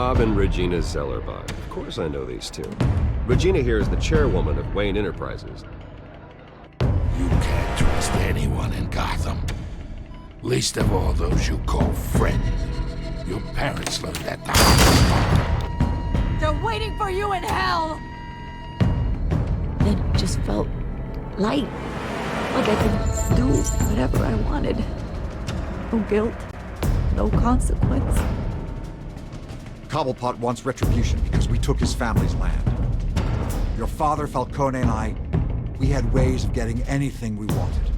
Rob and Regina Zellerbach. Of course I know these two. Regina here is the chairwoman of Wayne Enterprises. You can't trust anyone in Gotham. Least of all those you call friends. Your parents learned that the hard way. They're waiting for you in hell! Then it just felt light. Like I could do whatever I wanted. No guilt, no consequence. Cobblepot wants retribution because we took his family's land. Your father, Falcone, and I, we had ways of getting anything we wanted.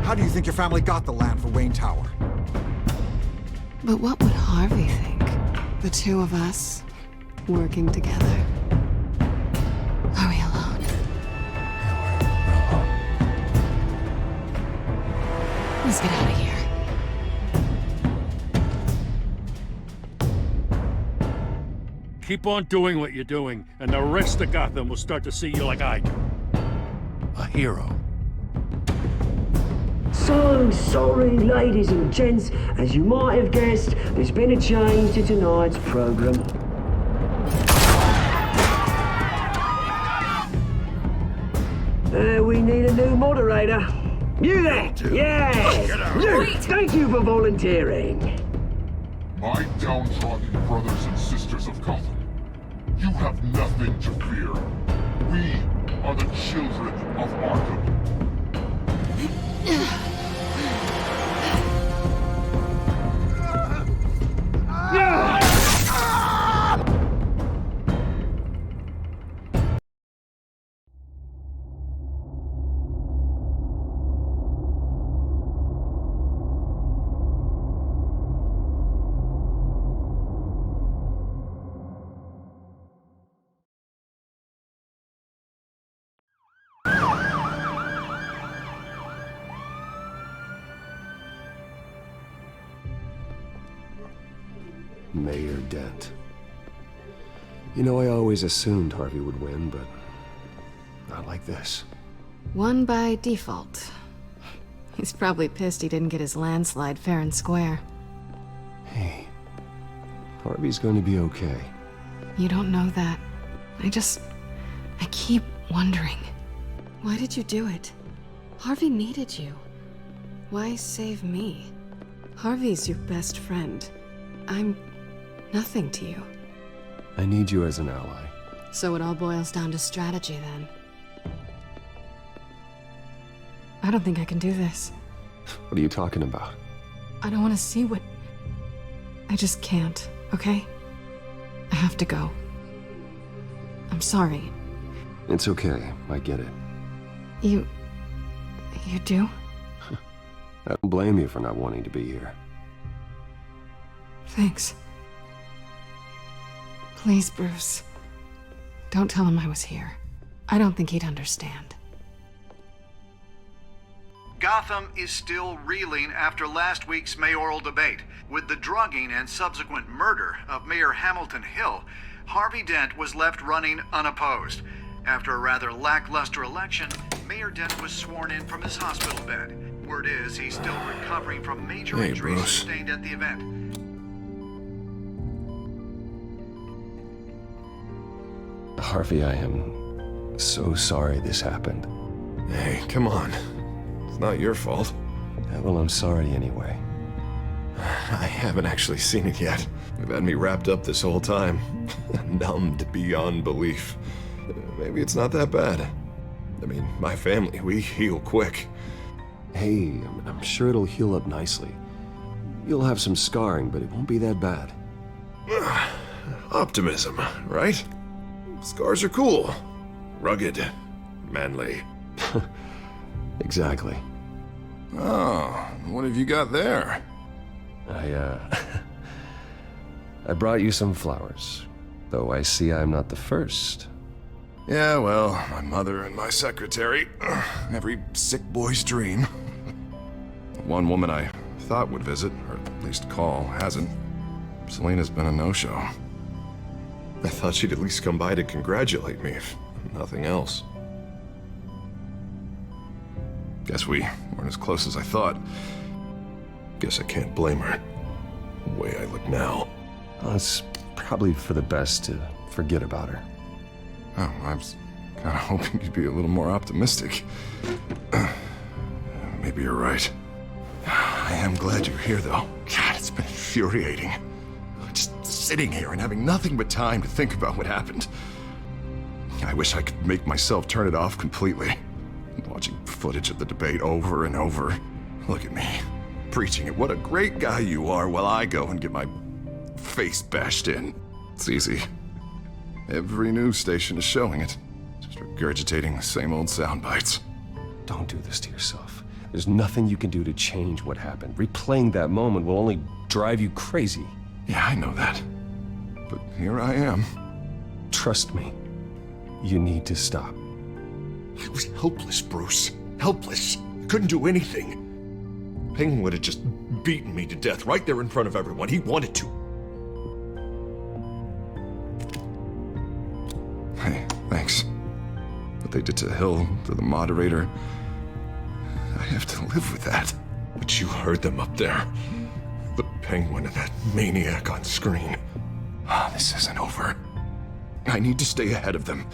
How do you think your family got the land for Wayne Tower? But what would Harvey think? The two of us, working together. Are we alone? Let's get out of here. Keep on doing what you're doing, and the rest of Gotham will start to see you like I do. A hero. So sorry, ladies and gents. As you might have guessed, there's been a change to tonight's program. We need a new moderator. You there? Yes! Luke, thank you for volunteering. My downtrodden brothers and sisters of Gotham, you have nothing to fear. We are the children of Arkham. Mayor Dent. You know, I always assumed Harvey would win, but not like this. Won by default. He's probably pissed he didn't get his landslide fair and square. Hey, Harvey's going to be okay. You don't know that. I keep wondering. Why did you do it? Harvey needed you. Why save me? Harvey's your best friend. I'm nothing to you. I need you as an ally. So it all boils down to strategy, then. I don't think I can do this. What are you talking about? I don't want to see what... I just can't, okay? I have to go. I'm sorry. It's okay, I get it. You do? I don't blame you for not wanting to be here. Thanks. Please, Bruce. Don't tell him I was here. I don't think he'd understand. Gotham is still reeling after last week's mayoral debate. With the drugging and subsequent murder of Mayor Hamilton Hill, Harvey Dent was left running unopposed. After a rather lackluster election, Mayor Dent was sworn in from his hospital bed. Word is he's still recovering from major injuries sustained at the event. Harvey, I am so sorry this happened. Hey, come on. It's not your fault. Yeah, well, I'm sorry anyway. I haven't actually seen it yet. You've had me wrapped up this whole time. Numbed beyond belief. Maybe it's not that bad. I mean, my family, we heal quick. Hey, I'm sure it'll heal up nicely. You'll have some scarring, but it won't be that bad. Optimism, right? Scars are cool. Rugged. Manly. Exactly. Oh, what have you got there? I brought you some flowers. Though I see I'm not the first. Yeah, well, my mother and my secretary. Every sick boy's dream. One woman I thought would visit, or at least call, hasn't. Selena's been a no-show. I thought she'd at least come by to congratulate me, if nothing else. Guess we weren't as close as I thought. Guess I can't blame her. The way I look now. Well, it's probably for the best to forget about her. Oh, I was kind of hoping you'd be a little more optimistic. Maybe you're right. I am glad you're here, though. God, it's been infuriating. Just sitting here and having nothing but time to think about what happened. I wish I could make myself turn it off completely. Watching footage of the debate over and over. Look at me, preaching at what a great guy you are while I go and get my face bashed in. It's easy. Every news station is showing it. Just regurgitating the same old sound bites. Don't do this to yourself. There's nothing you can do to change what happened. Replaying that moment will only drive you crazy. Yeah, I know that. But here I am. Trust me. You need to stop. I was helpless, Bruce. Helpless. Couldn't do anything. Penguin would have just beaten me to death right there in front of everyone. He wanted to. Hey, thanks. What they did to Hill, to the moderator, I have to live with that. But you heard them up there. The Penguin and that maniac on screen. This isn't over. I need to stay ahead of them.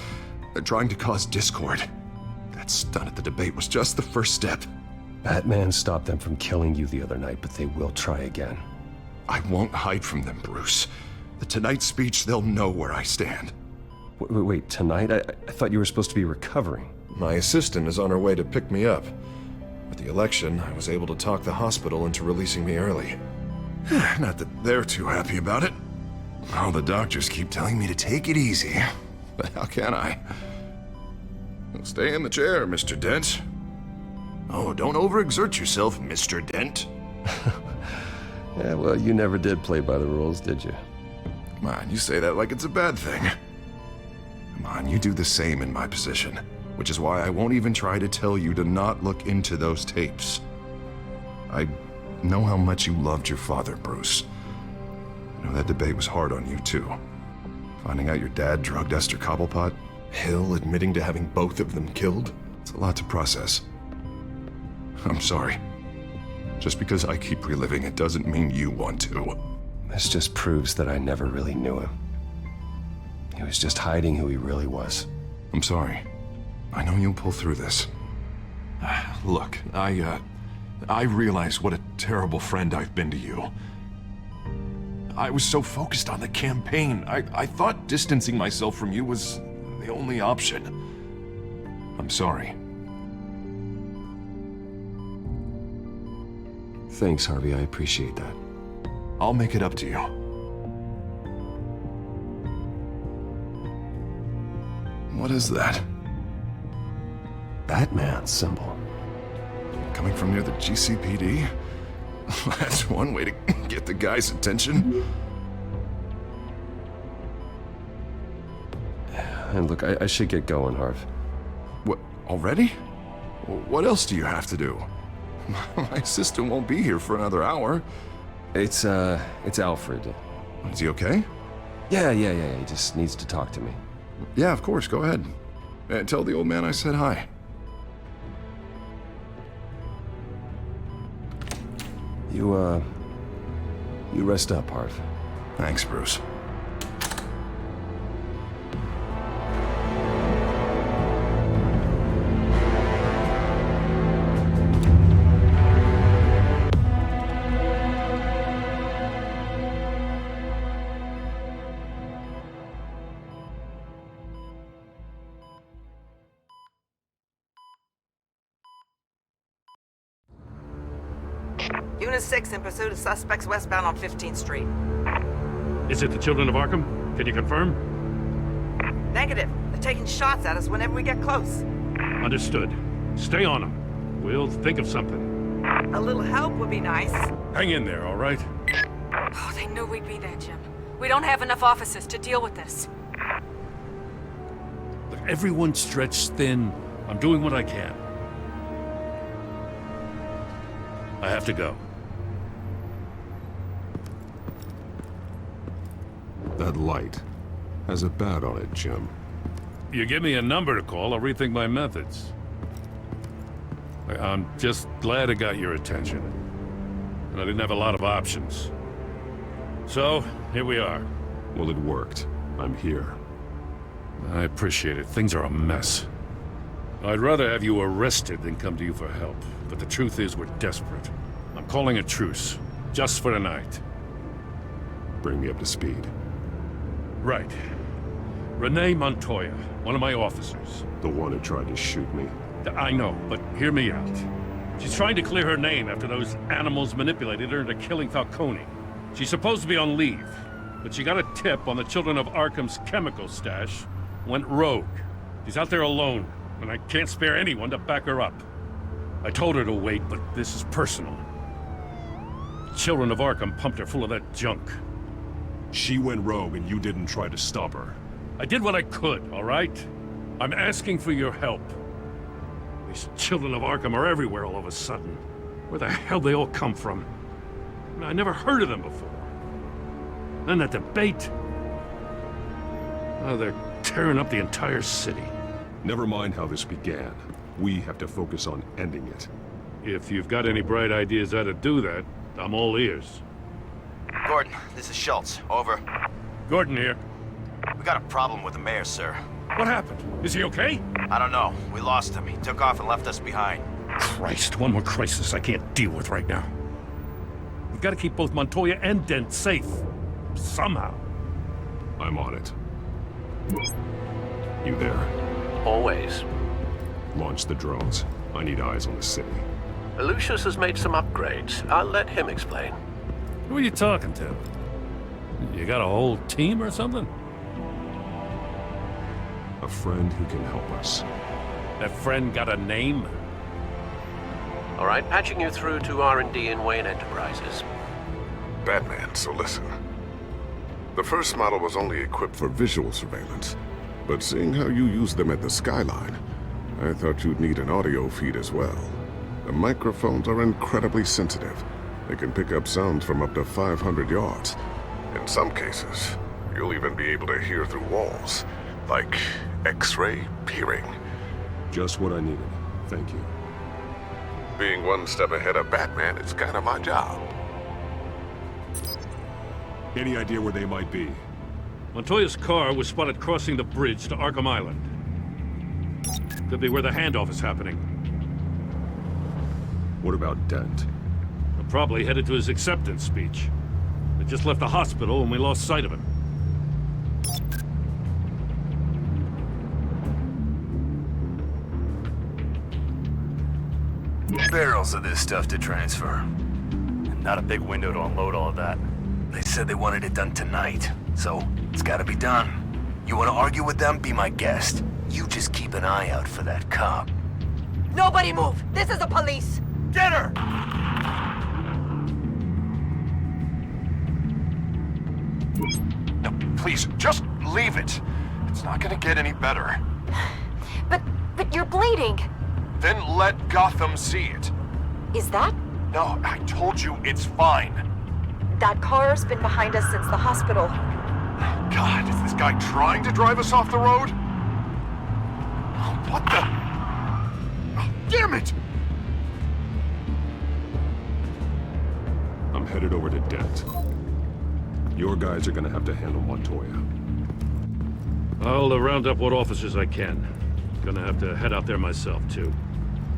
They're trying to cause discord. That stunt at the debate was just the first step. Batman stopped them from killing you the other night, but they will try again. I won't hide from them, Bruce. The Tonight speech, they'll know where I stand. Wait, tonight? I thought you were supposed to be recovering. My assistant is on her way to pick me up. With the election, I was able to talk the hospital into releasing me early. Not that they're too happy about it. All the doctors keep telling me to take it easy. But how can I? Well, stay in the chair, Mr. Dent. Oh, don't overexert yourself, Mr. Dent. Yeah, well, you never did play by the rules, did you? Come on, you say that like it's a bad thing. Come on, you do the same in my position. Which is why I won't even try to tell you to not look into those tapes. I know how much you loved your father, Bruce. I know that debate was hard on you, too. Finding out your dad drugged Esther Cobblepot, Hill admitting to having both of them killed. It's a lot to process. I'm sorry. Just because I keep reliving it doesn't mean you want to. This just proves that I never really knew him. He was just hiding who he really was. I'm sorry. I know you'll pull through this. Look, I realize what a terrible friend I've been to you. I was so focused on the campaign. I thought distancing myself from you was the only option. I'm sorry. Thanks, Harvey. I appreciate that. I'll make it up to you. What is that? Batman symbol. Coming from near the GCPD? That's one way to get the guy's attention. And look, I should get going, Harv. What, already? What else do you have to do? My assistant won't be here for another hour. It's Alfred. Is he okay? Yeah, he just needs to talk to me. Yeah, of course, go ahead. And tell the old man I said hi. You rest up, Harv. Thanks, Bruce. Unit 6 in pursuit of suspects westbound on 15th Street. Is it the Children of Arkham? Can you confirm? Negative. They're taking shots at us whenever we get close. Understood. Stay on them. We'll think of something. A little help would be nice. Hang in there, all right? Oh, they knew we'd be there, Jim. We don't have enough officers to deal with this. Look, everyone's stretched thin. I'm doing what I can. I have to go. That light has a bat on it, Jim. You give me a number to call, I'll rethink my methods. I'm just glad it got your attention. And I didn't have a lot of options. So, here we are. Well, it worked. I'm here. I appreciate it. Things are a mess. I'd rather have you arrested than come to you for help. But the truth is, we're desperate. I'm calling a truce. Just for tonight. Bring me up to speed. Right. Renee Montoya, one of my officers. The one who tried to shoot me. I know, but hear me out. She's trying to clear her name after those animals manipulated her into killing Falcone. She's supposed to be on leave, but she got a tip on the Children of Arkham's chemical stash, went rogue. She's out there alone, and I can't spare anyone to back her up. I told her to wait, but this is personal. The Children of Arkham pumped her full of that junk. She went rogue and you didn't try to stop her. I did what I could, all right? I'm asking for your help. These Children of Arkham are everywhere all of a sudden. Where the hell they all come from? I never heard of them before. Then that debate. Oh, they're tearing up the entire city. Never mind how this began. We have to focus on ending it. If you've got any bright ideas how to do that, I'm all ears. Gordon, this is Schultz. Over. Gordon here. We got a problem with the mayor, sir. What happened? Is he okay? I don't know. We lost him. He took off and left us behind. Christ, one more crisis I can't deal with right now. We've got to keep both Montoya and Dent safe. Somehow. I'm on it. You there? Always. Launch the drones. I need eyes on the city. Lucius has made some upgrades. I'll let him explain. Who are you talking to? You got a whole team or something? A friend who can help us. That friend got a name? All right, patching you through to R&D in Wayne Enterprises. Batman, so listen. The first model was only equipped for visual surveillance, but seeing how you use them at the skyline, I thought you'd need an audio feed as well. The microphones are incredibly sensitive. They can pick up sounds from up to 500 yards. In some cases, you'll even be able to hear through walls, like X-ray peering. Just what I needed. Thank you. Being one step ahead of Batman is kind of my job. Any idea where they might be? Montoya's car was spotted crossing the bridge to Arkham Island. Could be where the handoff is happening. What about Dent? They're probably headed to his acceptance speech. They just left the hospital and we lost sight of him. Barrels of this stuff to transfer. And not a big window to unload all of that. They said they wanted it done tonight, so it's gotta be done. You wanna argue with them? Be my guest. You just keep an eye out for that cop. Nobody move! This is the police! Get her! No, please, just leave it. It's not gonna get any better. But you're bleeding. Then let Gotham see it. Is that? No, I told you it's fine. That car's been behind us since the hospital. God, is this guy trying to drive us off the road? What the? Oh, damn it! I'm headed over to Dent. Your guys are gonna have to handle Montoya. I'll round up what officers I can. Gonna have to head out there myself, too.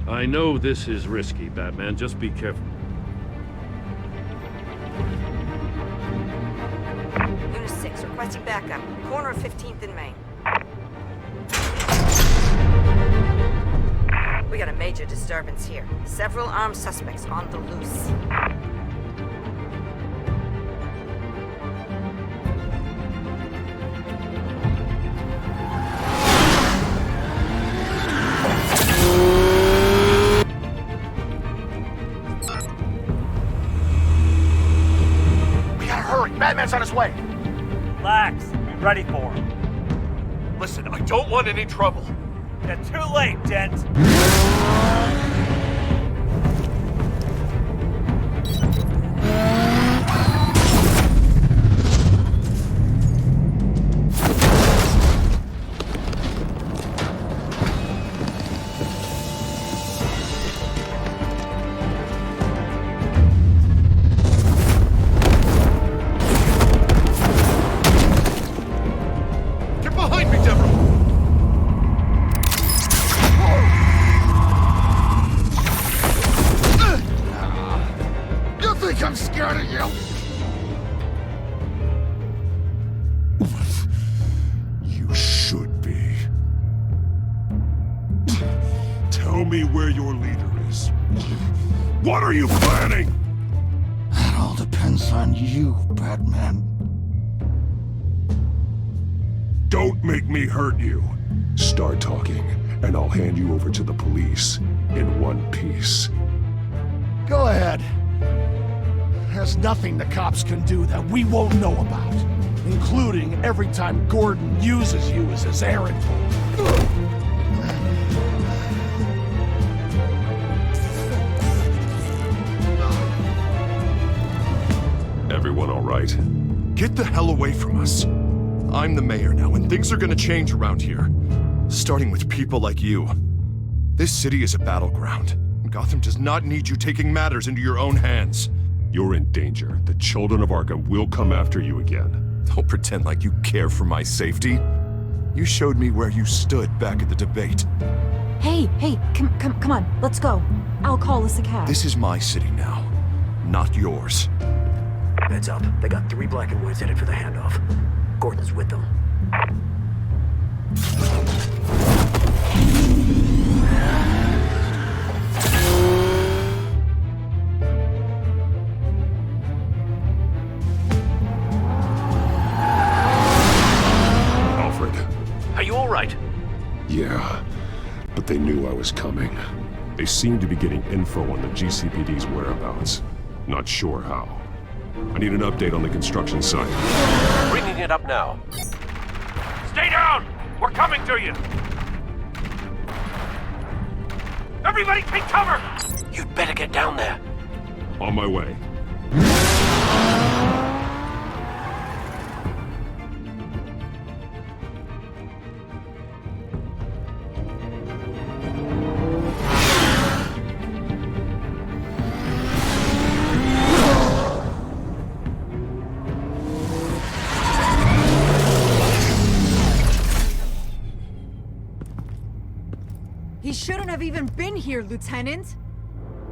I know this is risky, Batman. Just be careful. Unit 6, requesting backup. Corner of 15th and Main. We got a major disturbance here. Several armed suspects on the loose. Batman's on his way. Relax. Be ready for him. Listen, I don't want any trouble. You're too late, Dent. where your leader is. What are you planning? That all depends on you, Batman. Don't make me hurt you. Start talking, and I'll hand you over to the police in one piece. Go ahead. There's nothing the cops can do that we won't know about, including every time Gordon uses you as his errand boy. Everyone all right? Get the hell away from us. I'm the mayor now, and things are gonna change around here. Starting with people like you. This city is a battleground. Gotham does not need you taking matters into your own hands. You're in danger. The children of Arkham will come after you again. Don't pretend like you care for my safety. You showed me where you stood back at the debate. Hey, come on, let's go. I'll call us a cab. This is my city now, not yours. Heads up. They got 3 black and whites headed for the handoff. Gordon's with them. Alfred. Are you all right? Yeah, but they knew I was coming. They seem to be getting info on the GCPD's whereabouts. Not sure how. I need an update on the construction site. Bringing it up now. Stay down! We're coming to you! Everybody take cover! You'd better get down there. On my way. He shouldn't have even been here, Lieutenant.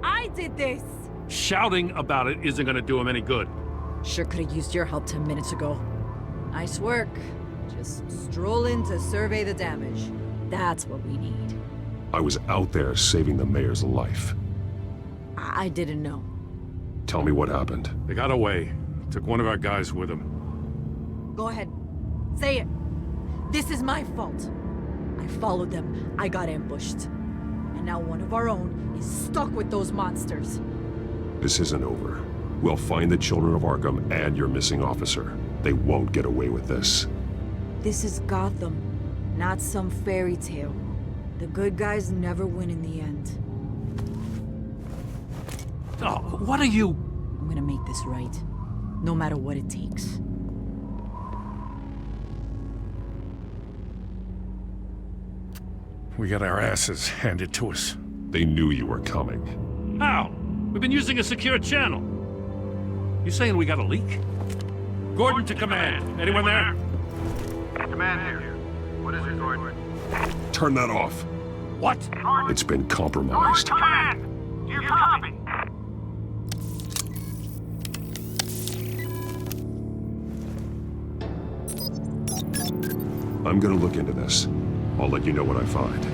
I did this. Shouting about it isn't gonna do him any good. Sure could have used your help 10 minutes ago. Nice work. Just stroll in to survey the damage. That's what we need. I was out there saving the mayor's life. I didn't know. Tell me what happened. They got away. Took one of our guys with them. Go ahead. Say it. This is my fault. I followed them. I got ambushed. And now one of our own is stuck with those monsters. This isn't over. We'll find the children of Arkham and your missing officer. They won't get away with this. This is Gotham, not some fairy tale. The good guys never win in the end. Oh, what are you? I'm gonna make this right, no matter what it takes. We got our asses handed to us. They knew you were coming. How? We've been using a secure channel. You saying we got a leak? Gordon to command. Anyone there? Command here. What is it, Gordon? Turn that off. What? It's been compromised. Command! You copy? I'm gonna look into this. I'll let you know what I find.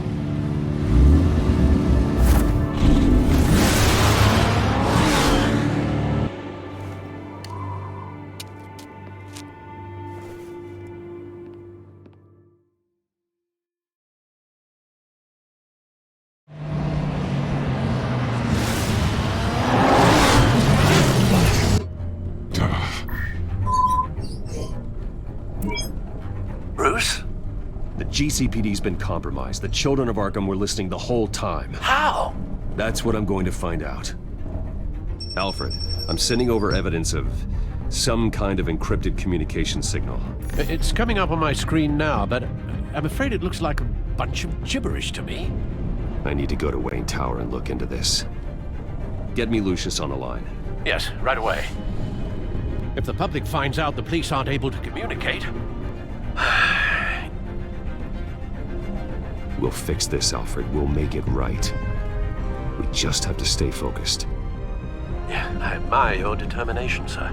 Bruce? The GCPD's been compromised. The children of Arkham were listening the whole time. How? That's what I'm going to find out. Alfred, I'm sending over evidence of some kind of encrypted communication signal. It's coming up on my screen now, but I'm afraid it looks like a bunch of gibberish to me. I need to go to Wayne Tower and look into this. Get me Lucius on the line. Yes, right away. If the public finds out the police aren't able to communicate... We'll fix this, Alfred. We'll make it right. We just have to stay focused. Yeah, I admire your determination, sir.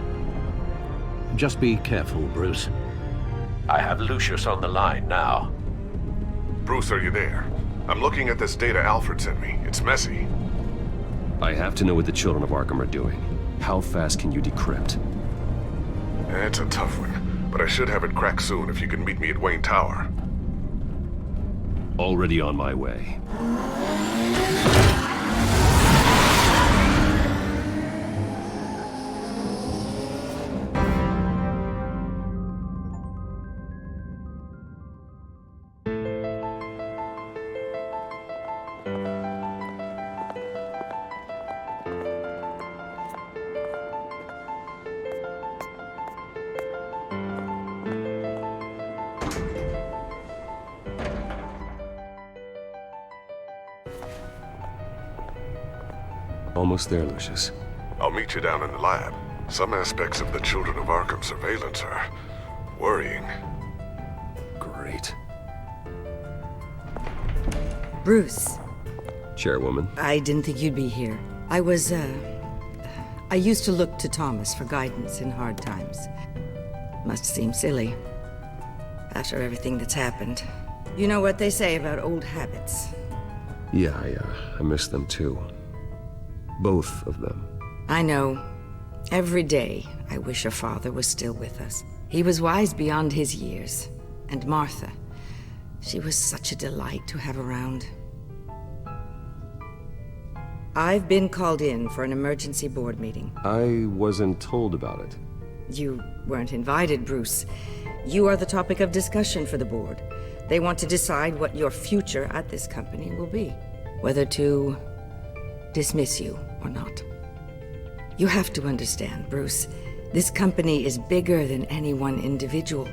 Just be careful, Bruce. I have Lucius on the line now. Bruce, are you there? I'm looking at this data Alfred sent me. It's messy. I have to know what the Children of Arkham are doing. How fast can you decrypt? It's a tough one, but I should have it cracked soon if you can meet me at Wayne Tower. Already on my way. Almost there, Lucius. I'll meet you down in the lab. Some aspects of the Children of Arkham surveillance are worrying. Great. Bruce. Chairwoman. I didn't think you'd be here. I used to look to Thomas for guidance in hard times. Must seem silly. After everything that's happened. You know what they say about old habits. Yeah, I miss them too. Both of them. I know. Every day, I wish your father was still with us. He was wise beyond his years. And Martha, she was such a delight to have around. I've been called in for an emergency board meeting. I wasn't told about it. You weren't invited, Bruce. You are the topic of discussion for the board. They want to decide what your future at this company will be. Whether to dismiss you or not. You have to understand, Bruce. This company is bigger than any one individual.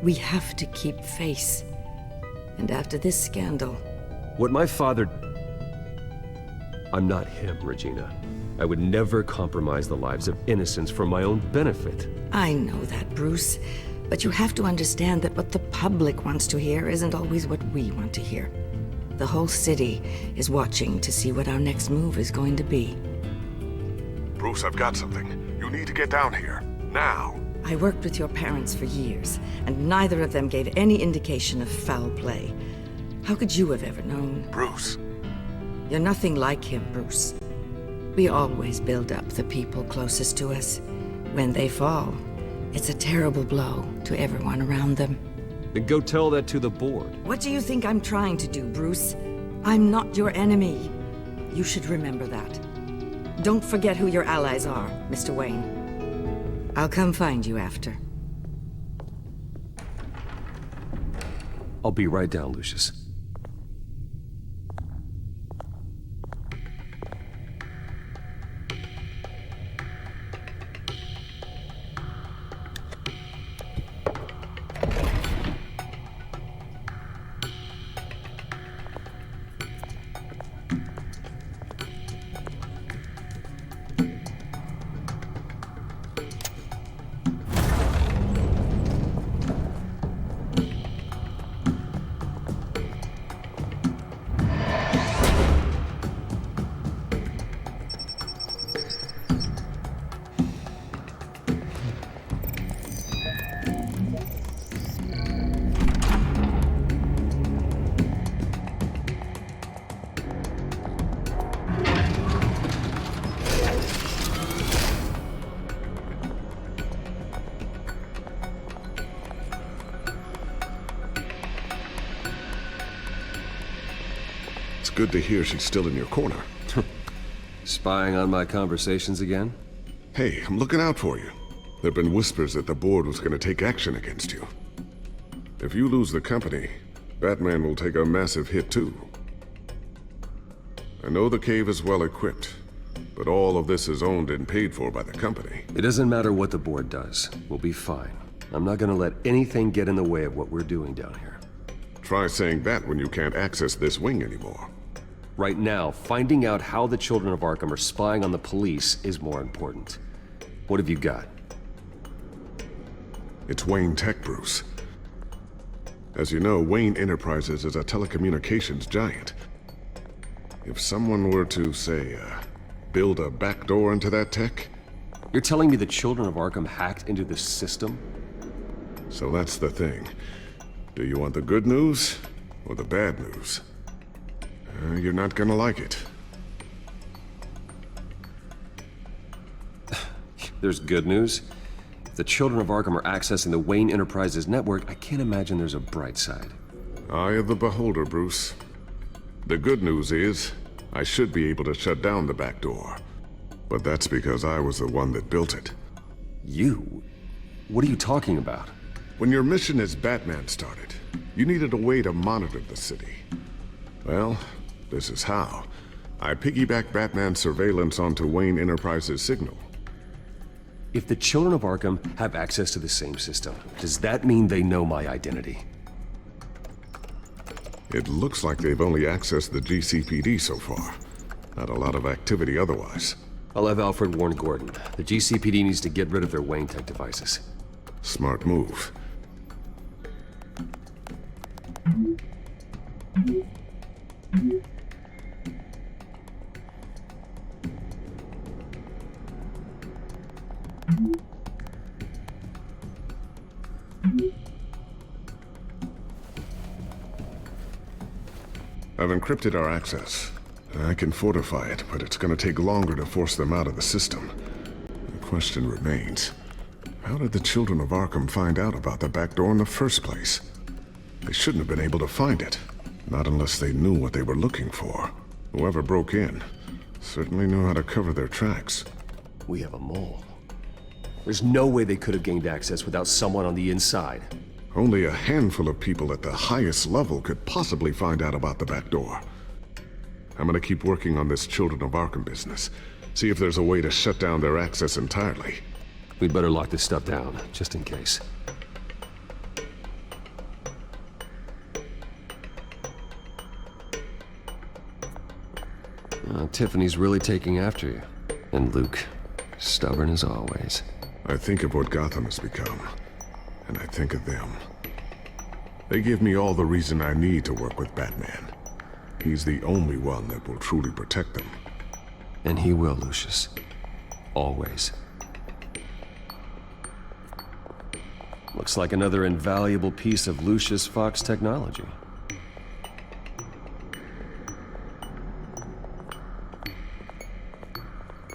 We have to keep face. And after this scandal... What my father... I'm not him, Regina. I would never compromise the lives of innocents for my own benefit. I know that, Bruce. But you have to understand that what the public wants to hear isn't always what we want to hear. The whole city is watching to see what our next move is going to be. Bruce, I've got something. You need to get down here. Now. I worked with your parents for years, and neither of them gave any indication of foul play. How could you have ever known? Bruce. You're nothing like him, Bruce. We always build up the people closest to us. When they fall, it's a terrible blow to everyone around them. Then go tell that to the board. What do you think I'm trying to do, Bruce? I'm not your enemy. You should remember that. Don't forget who your allies are, Mr. Wayne. I'll come find you after. I'll be right down, Lucius. Good to hear she's still in your corner. Spying on my conversations again? Hey, I'm looking out for you. There've been whispers that the board was going to take action against you. If you lose the company, Batman will take a massive hit too. I know the cave is well equipped, but all of this is owned and paid for by the company. It doesn't matter what the board does. We'll be fine. I'm not gonna let anything get in the way of what we're doing down here. Try saying that when you can't access this wing anymore. Right now, finding out how the Children of Arkham are spying on the police is more important. What have you got? It's Wayne Tech, Bruce. As you know, Wayne Enterprises is a telecommunications giant. If someone were to, say, build a backdoor into that tech... You're telling me the Children of Arkham hacked into this system? So that's the thing. Do you want the good news or the bad news? You're not gonna like it. There's good news. If the children of Arkham are accessing the Wayne Enterprises network, I can't imagine there's a bright side. Eye of the beholder, Bruce. The good news is, I should be able to shut down the back door. But that's because I was the one that built it. You? What are you talking about? When your mission as Batman started, you needed a way to monitor the city. Well, this is how. I piggybacked Batman's surveillance onto Wayne Enterprises' signal. If the children of Arkham have access to the same system, does that mean they know my identity? It looks like they've only accessed the GCPD so far. Not a lot of activity otherwise. I'll have Alfred warn Gordon. The GCPD needs to get rid of their Wayne Tech devices. Smart move. I've encrypted our access. I can fortify it, but it's gonna take longer to force them out of the system. The question remains, how did the children of Arkham find out about the back door in the first place? They shouldn't have been able to find it. Not unless they knew what they were looking for. Whoever broke in certainly knew how to cover their tracks. We have a mole. There's no way they could have gained access without someone on the inside. Only a handful of people at the highest level could possibly find out about the back door. I'm gonna keep working on this Children of Arkham business. See if there's a way to shut down their access entirely. We'd better lock this stuff down, just in case. Tiffany's really taking after you. And Luke, stubborn as always. I think of what Gotham has become, and I think of them. They give me all the reason I need to work with Batman. He's the only one that will truly protect them. And he will, Lucius. Always. Looks like another invaluable piece of Lucius Fox technology.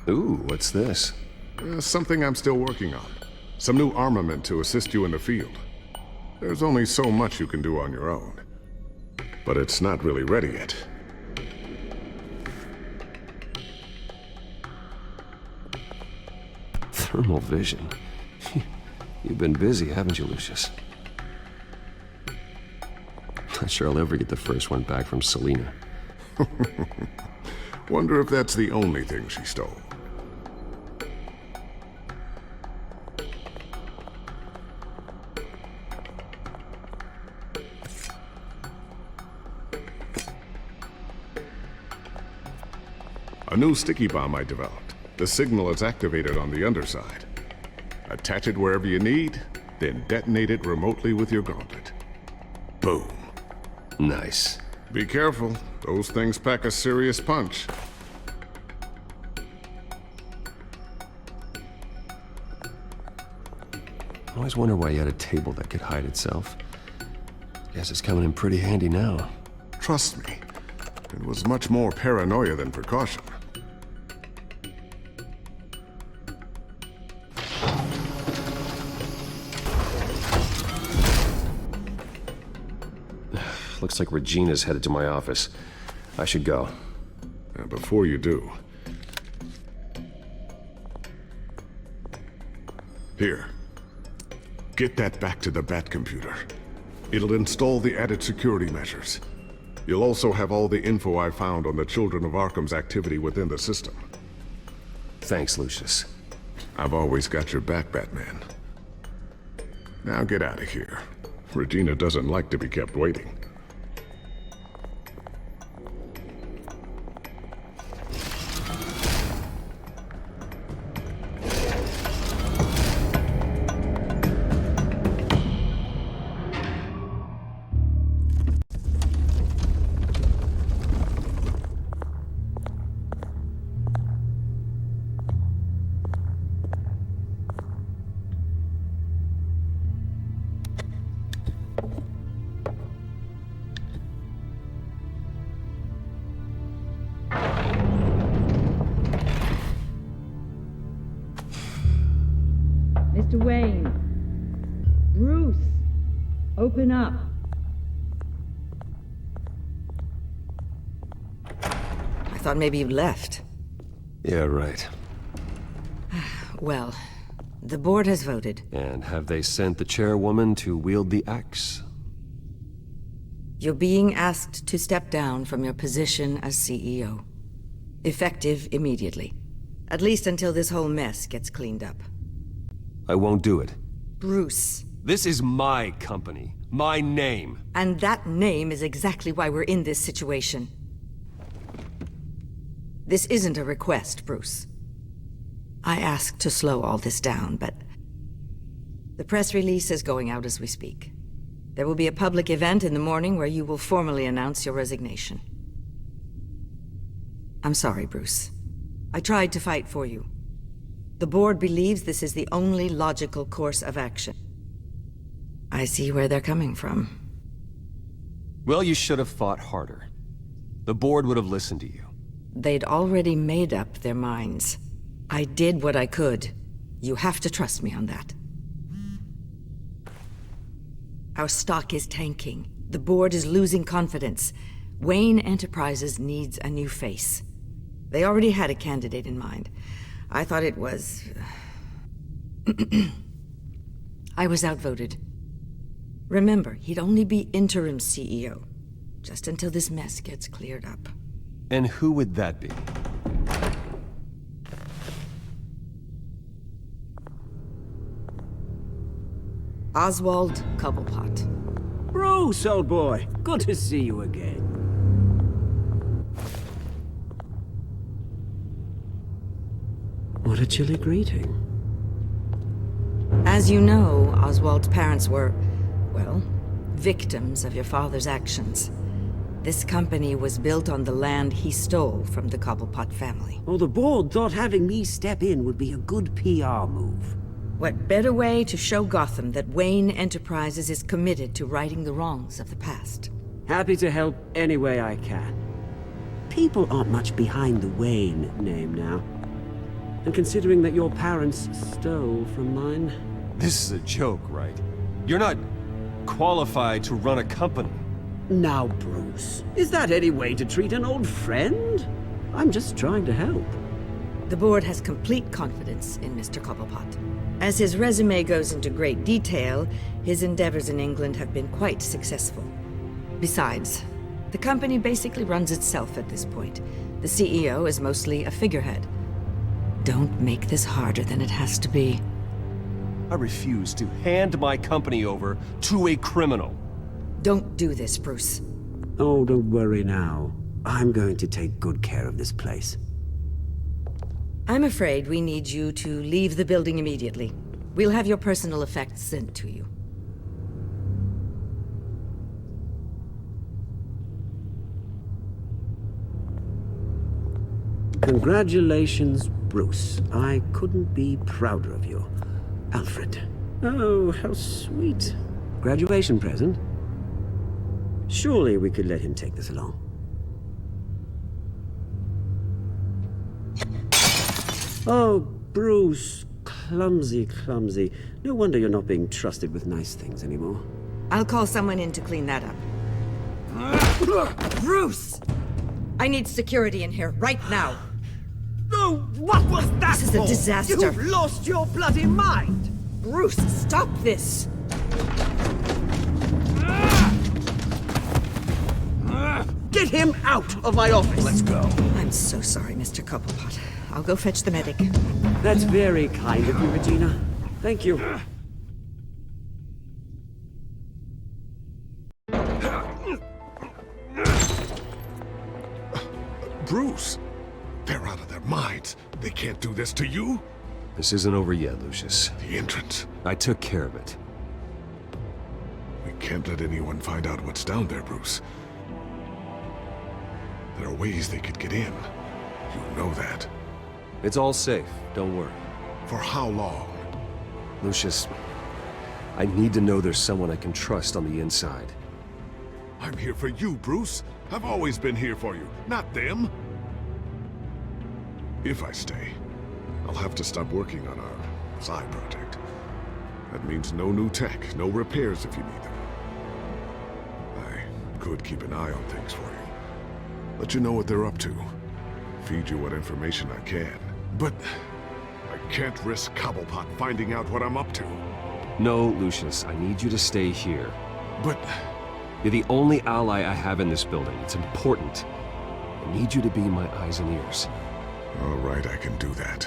Ooh, what's this? Something I'm still working on. Some new armament to assist you in the field. There's only so much you can do on your own. But it's not really ready yet. Thermal vision. You've been busy, haven't you, Lucius? Not sure I'll ever get the first one back from Selina. Wonder if that's the only thing she stole. A new sticky bomb I developed. The signal is activated on the underside. Attach it wherever you need, then detonate it remotely with your gauntlet. Boom. Nice. Be careful. Those things pack a serious punch. I always wonder why you had a table that could hide itself. Guess it's coming in pretty handy now. Trust me, it was much more paranoia than precaution. Looks like Regina's headed to my office. I should go. Before you do... Here. Get that back to the Bat computer. It'll install the added security measures. You'll also have all the info I found on the Children of Arkham's activity within the system. Thanks, Lucius. I've always got your back, Batman. Now get out of here. Regina doesn't like to be kept waiting. Mr. Wayne. Bruce, open up. I thought maybe you'd left. Yeah, right. Well, the board has voted. And have they sent the chairwoman to wield the axe? You're being asked to step down from your position as CEO. Effective immediately. At least until this whole mess gets cleaned up. I won't do it. Bruce. This is my company. My name. And that name is exactly why we're in this situation. This isn't a request, Bruce. I asked to slow all this down, but the press release is going out as we speak. There will be a public event in the morning where you will formally announce your resignation. I'm sorry, Bruce. I tried to fight for you. The board believes this is the only logical course of action. I see where they're coming from. Well, you should have fought harder. The board would have listened to you. They'd already made up their minds. I did what I could. You have to trust me on that. Our stock is tanking. The board is losing confidence. Wayne Enterprises needs a new face. They already had a candidate in mind. I thought it was... I was outvoted. Remember, he'd only be interim CEO, just until this mess gets cleared up. And who would that be? Oswald Cobblepot. Bruce, old boy. Good to see you again. What a chilly greeting. As you know, Oswald's parents were, well, victims of your father's actions. This company was built on the land he stole from the Cobblepot family. Well, the board thought having me step in would be a good PR move. What better way to show Gotham that Wayne Enterprises is committed to righting the wrongs of the past? Happy to help any way I can. People aren't much behind the Wayne name now. And considering that your parents stole from mine... This is a joke, right? You're not qualified to run a company. Now, Bruce, is that any way to treat an old friend? I'm just trying to help. The board has complete confidence in Mr. Cobblepot. As his resume goes into great detail, his endeavors in England have been quite successful. Besides, the company basically runs itself at this point. The CEO is mostly a figurehead. Don't make this harder than it has to be. I refuse to hand my company over to a criminal. Don't do this, Bruce. Oh, don't worry now. I'm going to take good care of this place. I'm afraid we need you to leave the building immediately. We'll have your personal effects sent to you. Congratulations, Bruce. I couldn't be prouder of you. Alfred. Oh, how sweet. Graduation present? Surely we could let him take this along. Oh, Bruce. Clumsy, clumsy. No wonder you're not being trusted with nice things anymore. I'll call someone in to clean that up. Bruce! I need security in here, right now. Oh, what was that This is a disaster. You've lost your bloody mind! Bruce, stop this! Get him out of my office! Let's go. I'm so sorry, Mr. Cobblepot. I'll go fetch the medic. That's very kind of you, Regina. Thank you. Bruce, they're out of their minds. They can't do this to you. This isn't over yet, Lucius. The entrance. I took care of it. We can't let anyone find out what's down there, Bruce. There are ways they could get in. You know that. It's all safe. Don't worry. For how long? Lucius, I need to know there's someone I can trust on the inside. I'm here for you, Bruce. I've always been here for you, not them. If I stay, I'll have to stop working on our side project. That means no new tech, no repairs if you need them. I could keep an eye on things for you. Let you know what they're up to. Feed you what information I can. But I can't risk Cobblepot finding out what I'm up to. No, Lucius, I need you to stay here. But... You're the only ally I have in this building. It's important. I need you to be my eyes and ears. All right, I can do that.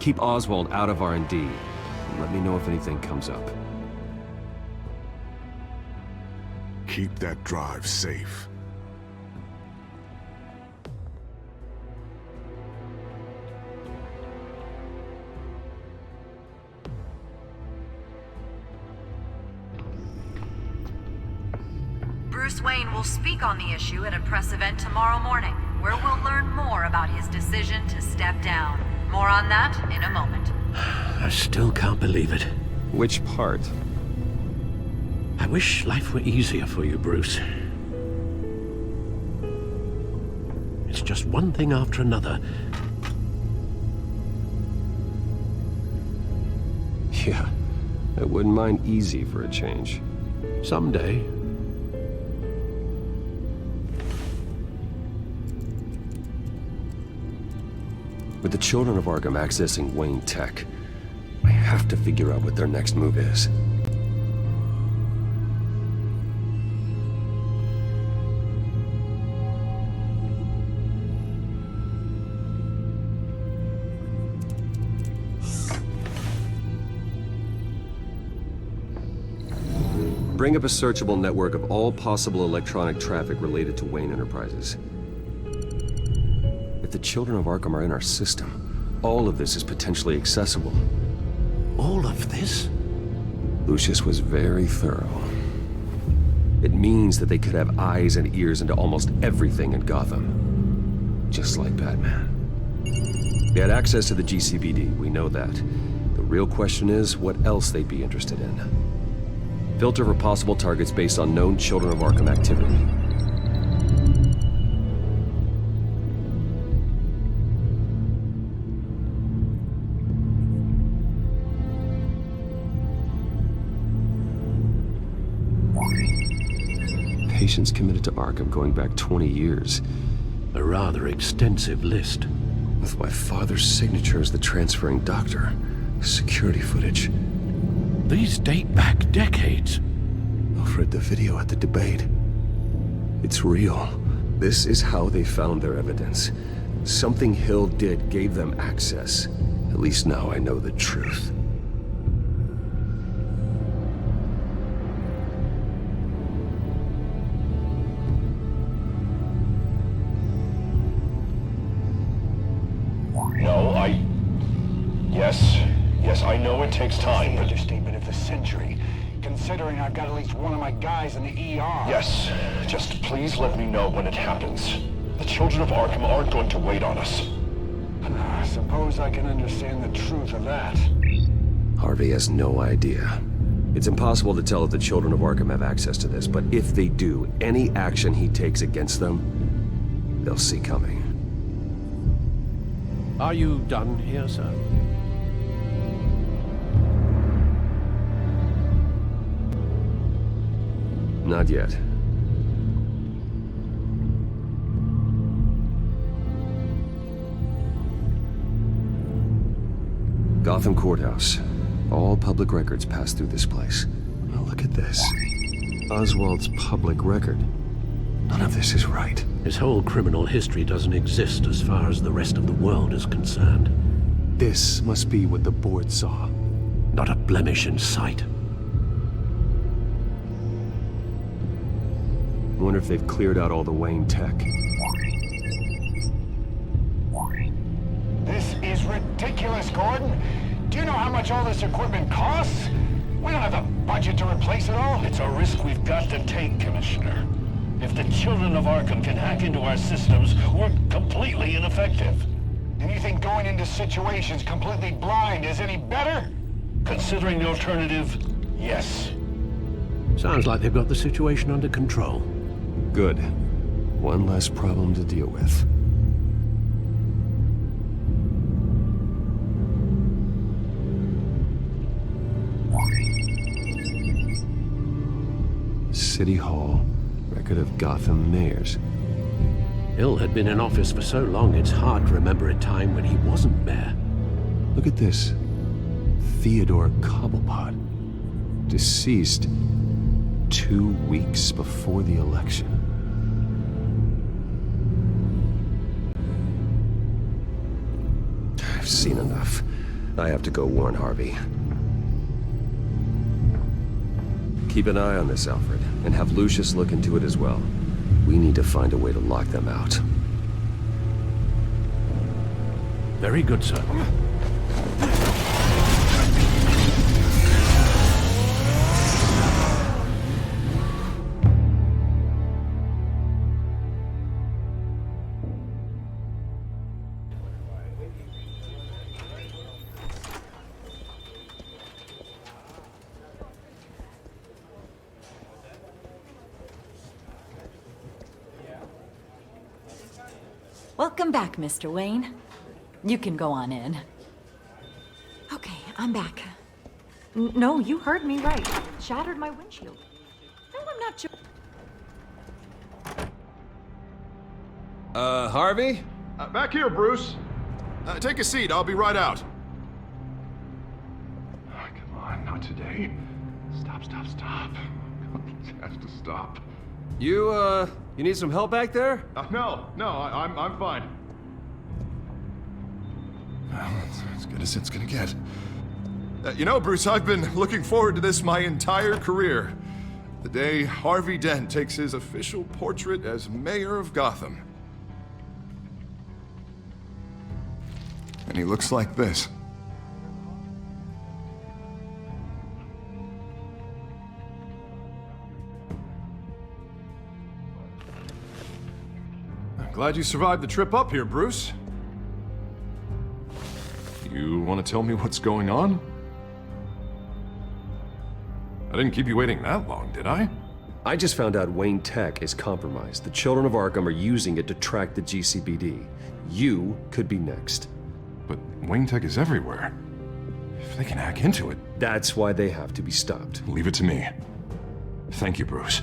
Keep Oswald out of R&D, and let me know if anything comes up. Keep that drive safe. Bruce Wayne will speak on the issue at a press event tomorrow morning, where we'll learn more about his decision to step down. More on that in a moment. I still can't believe it. Which part? I wish life were easier for you, Bruce. It's just one thing after another. Yeah, I wouldn't mind easy for a change. Someday. With the children of Arkham accessing Wayne tech, I have to figure out what their next move is. Bring up a searchable network of all possible electronic traffic related to Wayne Enterprises. If the children of Arkham are in our system, all of this is potentially accessible. All of this? Lucius was very thorough. It means that they could have eyes and ears into almost everything in Gotham. Just like Batman. They had access to the GCPD, we know that. The real question is what else they'd be interested in. Filter for possible targets based on known Children of Arkham activity. Patients committed to Arkham going back 20 years. A rather extensive list. With my father's signature as the transferring doctor. Security footage. These date back decades. Alfred, the video at the debate. It's real. This is how they found their evidence. Something Hill did gave them access. At least now I know the truth. Yes, I know it takes time, but... Understatement of the century, considering I've got at least one of my guys in the ER. Yes, just please let me know when it happens. The children of Arkham aren't going to wait on us. I suppose I can understand the truth of that. Harvey has no idea. It's impossible to tell if the children of Arkham have access to this, but if they do, any action he takes against them, they'll see coming. Are you done here, sir? Not yet. Gotham Courthouse. All public records pass through this place. Now look at this. Oswald's public record. None of this is right. His whole criminal history doesn't exist as far as the rest of the world is concerned. This must be what the board saw. Not a blemish in sight. I wonder if they've cleared out all the Wayne tech. This is ridiculous, Gordon. Do you know how much all this equipment costs? We don't have the budget to replace it all. It's a risk we've got to take, Commissioner. If the children of Arkham can hack into our systems, we're completely ineffective. And you think going into situations completely blind is any better? Considering the alternative, yes. Sounds like they've got the situation under control. Good. One less problem to deal with. City Hall. Record of Gotham mayors. Hill had been in office for so long, it's hard to remember a time when he wasn't mayor. Look at this. Theodore Cobblepot. Deceased 2 weeks before the election. I've seen enough. I have to go warn Harvey. Keep an eye on this, Alfred, and have Lucius look into it as well. We need to find a way to lock them out. Very good, sir. Welcome back, Mr. Wayne. You can go on in. Okay, I'm back. No, you heard me right. Shattered my windshield. No, I'm not sure. Harvey? Back here, Bruce. Take a seat, I'll be right out. Oh, come on, not today. Stop. It has to stop. You need some help back there? No, I'm fine. Well, that's as good as it's gonna get. You know, Bruce, I've been looking forward to this my entire career. The day Harvey Dent takes his official portrait as mayor of Gotham. And he looks like this. I'm glad you survived the trip up here, Bruce. You want to tell me what's going on? I didn't keep you waiting that long, did I? I just found out Wayne Tech is compromised. The children of Arkham are using it to track the GCPD. You could be next. But Wayne Tech is everywhere. If they can hack into it... That's why they have to be stopped. Leave it to me. Thank you, Bruce.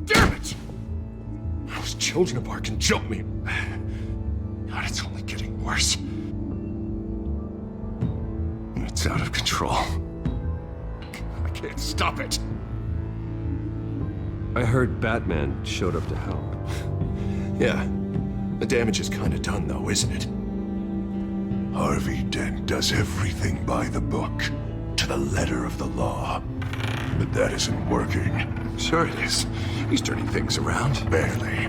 Damn it! Those children of Arkham jumped me. God, it's only getting worse. It's out of control. I can't stop it. I heard Batman showed up to help. Yeah. The damage is kind of done, though, isn't it? Harvey Dent does everything by the book, to the letter of the law. But that isn't working. Sure it is. He's turning things around. Barely.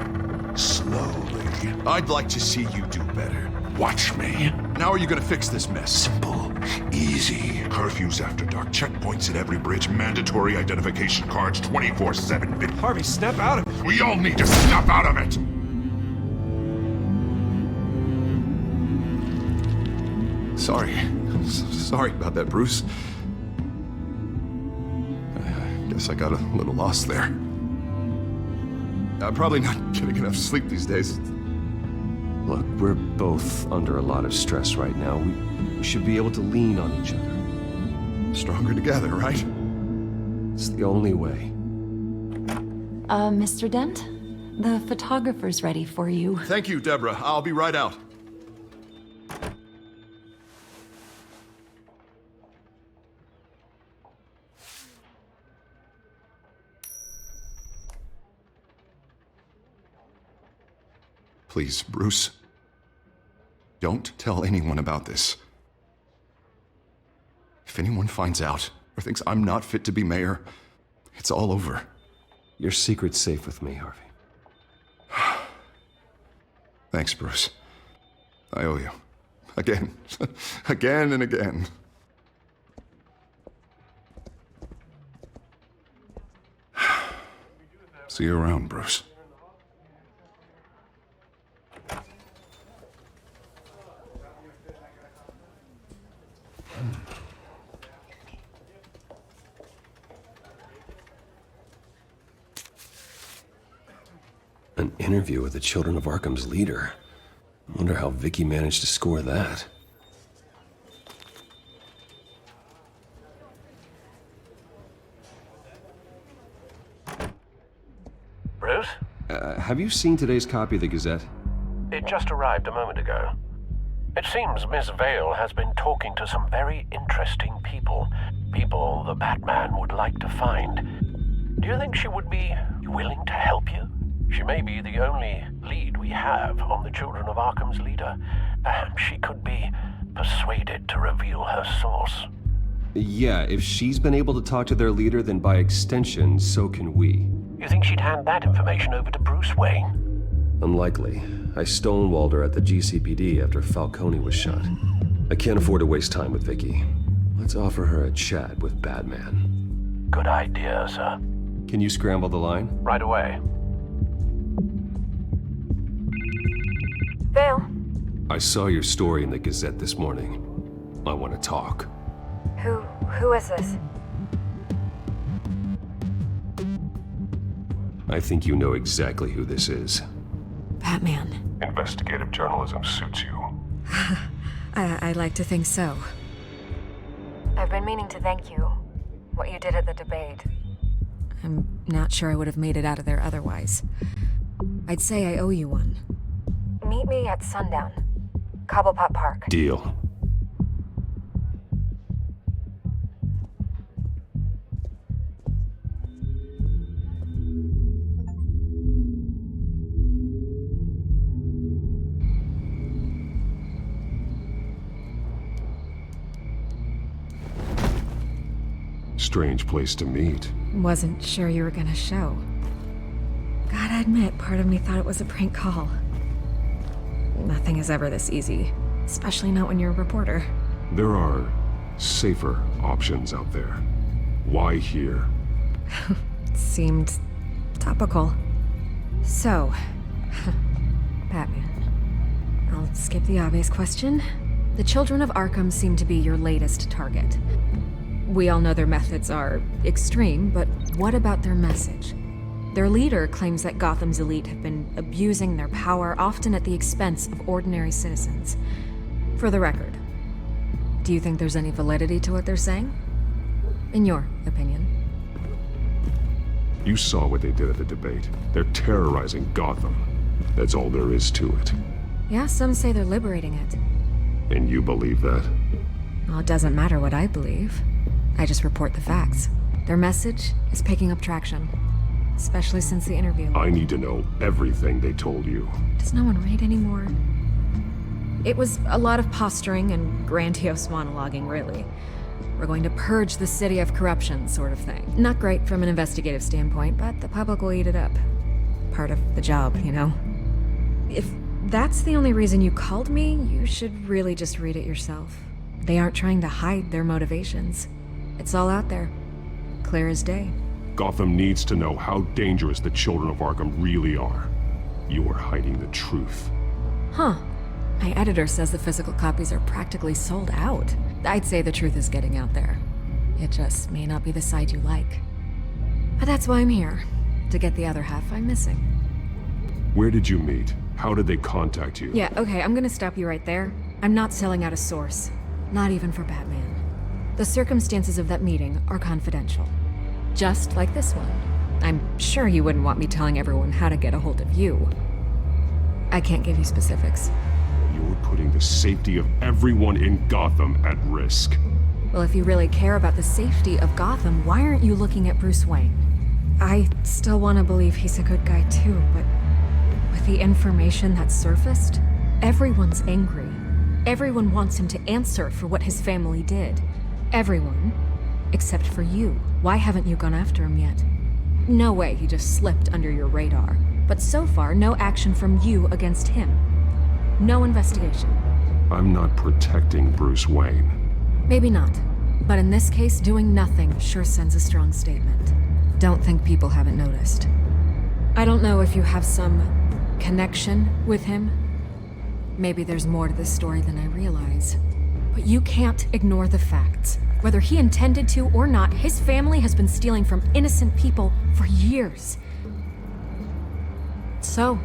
Slowly. I'd like to see you do better. Watch me. How are you gonna fix this mess? Simple. Easy. Curfews after dark. Checkpoints at every bridge. Mandatory identification cards 24/7. Harvey, snap out of it. We all need to snap out of it! Sorry. I'm sorry about that, Bruce. I guess I got a little lost there. I'm probably not getting enough sleep these days. Look, we're both under a lot of stress right now. We should be able to lean on each other. Stronger together, right? It's the only way. Mr. Dent? The photographer's ready for you. Thank you, Deborah. I'll be right out. Please, Bruce. Don't tell anyone about this. If anyone finds out or thinks I'm not fit to be mayor, it's all over. Your secret's safe with me, Harvey. Thanks, Bruce. I owe you. Again. Again and again. See you around, Bruce. An interview with the Children of Arkham's leader. I wonder how Vicky managed to score that. have you seen today's copy of the Gazette? It just arrived a moment ago. It seems Miss Vale has been talking to some very interesting people. People the Batman would like to find. Do you think she would be willing to help you? She may be the only lead we have on the Children of Arkham's leader. Perhaps she could be persuaded to reveal her source. Yeah, if she's been able to talk to their leader, then by extension, so can we. You think she'd hand that information over to Bruce Wayne? Unlikely. I stonewalled her at the GCPD after Falcone was shot. I can't afford to waste time with Vicky. Let's offer her a chat with Batman. Good idea, sir. Can you scramble the line? Right away. Vale. I saw your story in the Gazette this morning. I want to talk. Who is this? I think you know exactly who this is. Batman. Investigative journalism suits you. I'd like to think so. I've been meaning to thank you. What you did at the debate. I'm not sure I would have made it out of there otherwise. I'd say I owe you one. Meet me at sundown. Cobblepot Park. Deal. Strange place to meet. Wasn't sure you were gonna show. Gotta admit, part of me thought it was a prank call. Nothing is ever this easy, especially not when you're a reporter. There are safer options out there. Why here? Seemed topical. So, Batman. I'll skip the obvious question. The Children of Arkham seem to be your latest target. We all know their methods are extreme, but what about their message? Their leader claims that Gotham's elite have been abusing their power, often at the expense of ordinary citizens. For the record, do you think there's any validity to what they're saying? In your opinion? You saw what they did at the debate. They're terrorizing Gotham. That's all there is to it. Yeah, some say they're liberating it. And you believe that? Well, it doesn't matter what I believe. I just report the facts. Their message is picking up traction, especially since the interview. I need to know everything they told you. Does no one read anymore? It was a lot of posturing and grandiose monologuing, really. We're going to purge the city of corruption, sort of thing. Not great from an investigative standpoint, but the public will eat it up. Part of the job, you know? If that's the only reason you called me, you should really just read it yourself. They aren't trying to hide their motivations. It's all out there. Clear as day. Gotham needs to know how dangerous the Children of Arkham really are. You are hiding the truth. Huh. My editor says the physical copies are practically sold out. I'd say the truth is getting out there. It just may not be the side you like. But that's why I'm here. To get the other half I'm missing. Where did you meet? How did they contact you? Yeah, okay, I'm gonna stop you right there. I'm not selling out a source. Not even for Batman. The circumstances of that meeting are confidential. Just like this one. I'm sure you wouldn't want me telling everyone how to get a hold of you. I can't give you specifics. You're putting the safety of everyone in Gotham at risk. Well, if you really care about the safety of Gotham, why aren't you looking at Bruce Wayne? I still want to believe he's a good guy too, but with the information that's surfaced, everyone's angry. Everyone wants him to answer for what his family did. Everyone, except for you. Why haven't you gone after him yet? No way he just slipped under your radar. But so far, no action from you against him. No investigation. I'm not protecting Bruce Wayne. Maybe not. But in this case, doing nothing sure sends a strong statement. Don't think people haven't noticed. I don't know if you have some connection with him. Maybe there's more to this story than I realize. But you can't ignore the facts. Whether he intended to or not, his family has been stealing from innocent people for years. So,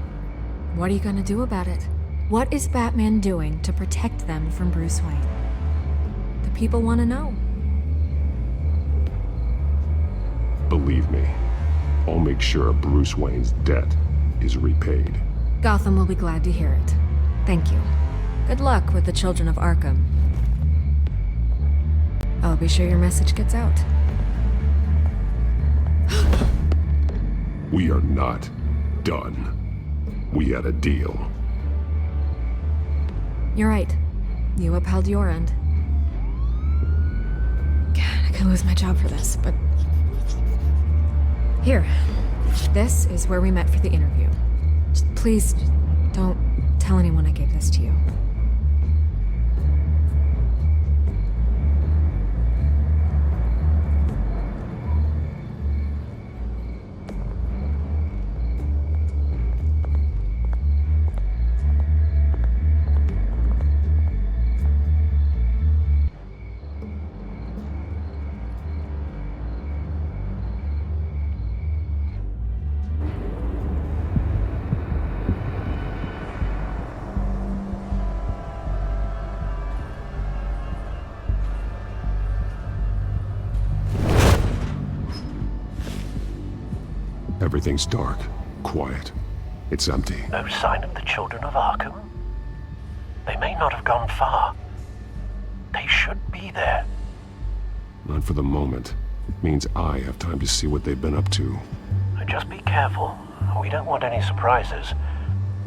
what are you gonna do about it? What is Batman doing to protect them from Bruce Wayne? The people want to know. Believe me, I'll make sure Bruce Wayne's debt is repaid. Gotham will be glad to hear it. Thank you. Good luck with the children of Arkham. I'll be sure your message gets out. We are not done. We had a deal. You're right. You upheld your end. God, I could lose my job for this, but... Here. This is where we met for the interview. Just please, don't tell anyone I gave this to you. Everything's dark, quiet. It's empty. No sign of the children of Arkham? They may not have gone far. They should be there. Not for the moment. It means I have time to see what they've been up to. Just be careful. We don't want any surprises.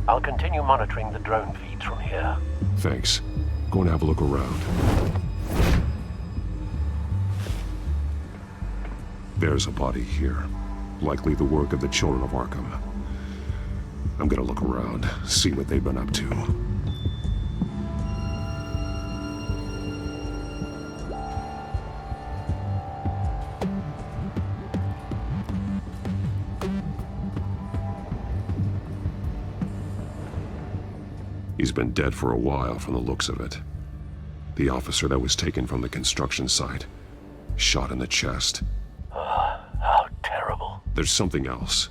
I'll continue monitoring the drone feeds from here. Thanks. Go and have a look around. There's a body here. Likely the work of the children of Arkham. I'm gonna look around, see what they've been up to. He's been dead for a while from the looks of it. The officer that was taken from the construction site. Shot in the chest. How terrible. There's something else.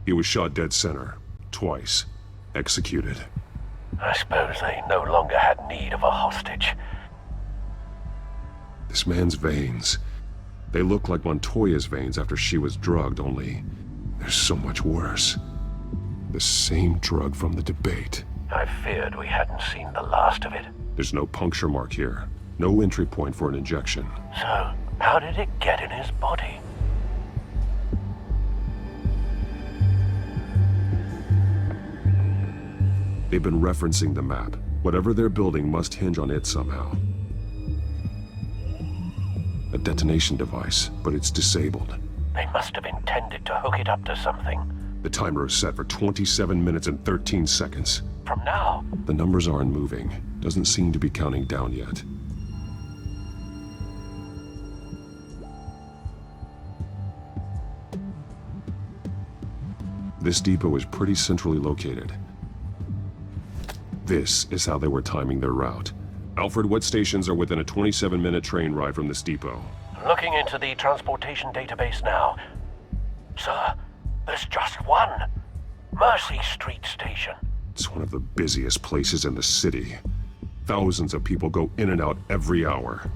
He was shot dead center, twice, executed. I suppose they no longer had need of a hostage. This man's veins, they look like Montoya's veins after she was drugged, only they're so much worse. The same drug from the debate. I feared we hadn't seen the last of it. There's no puncture mark here, no entry point for an injection. So, how did it get in his body? They've been referencing the map. Whatever they're building must hinge on it somehow. A detonation device, but it's disabled. They must have intended to hook it up to something. The timer is set for 27 minutes and 13 seconds. From now? The numbers aren't moving. Doesn't seem to be counting down yet. This depot is pretty centrally located. This is how they were timing their route. Alfred, what stations are within a 27-minute train ride from this depot? Looking into the transportation database now. Sir, there's just one. Mercy Street Station. It's one of the busiest places in the city. Thousands of people go in and out every hour.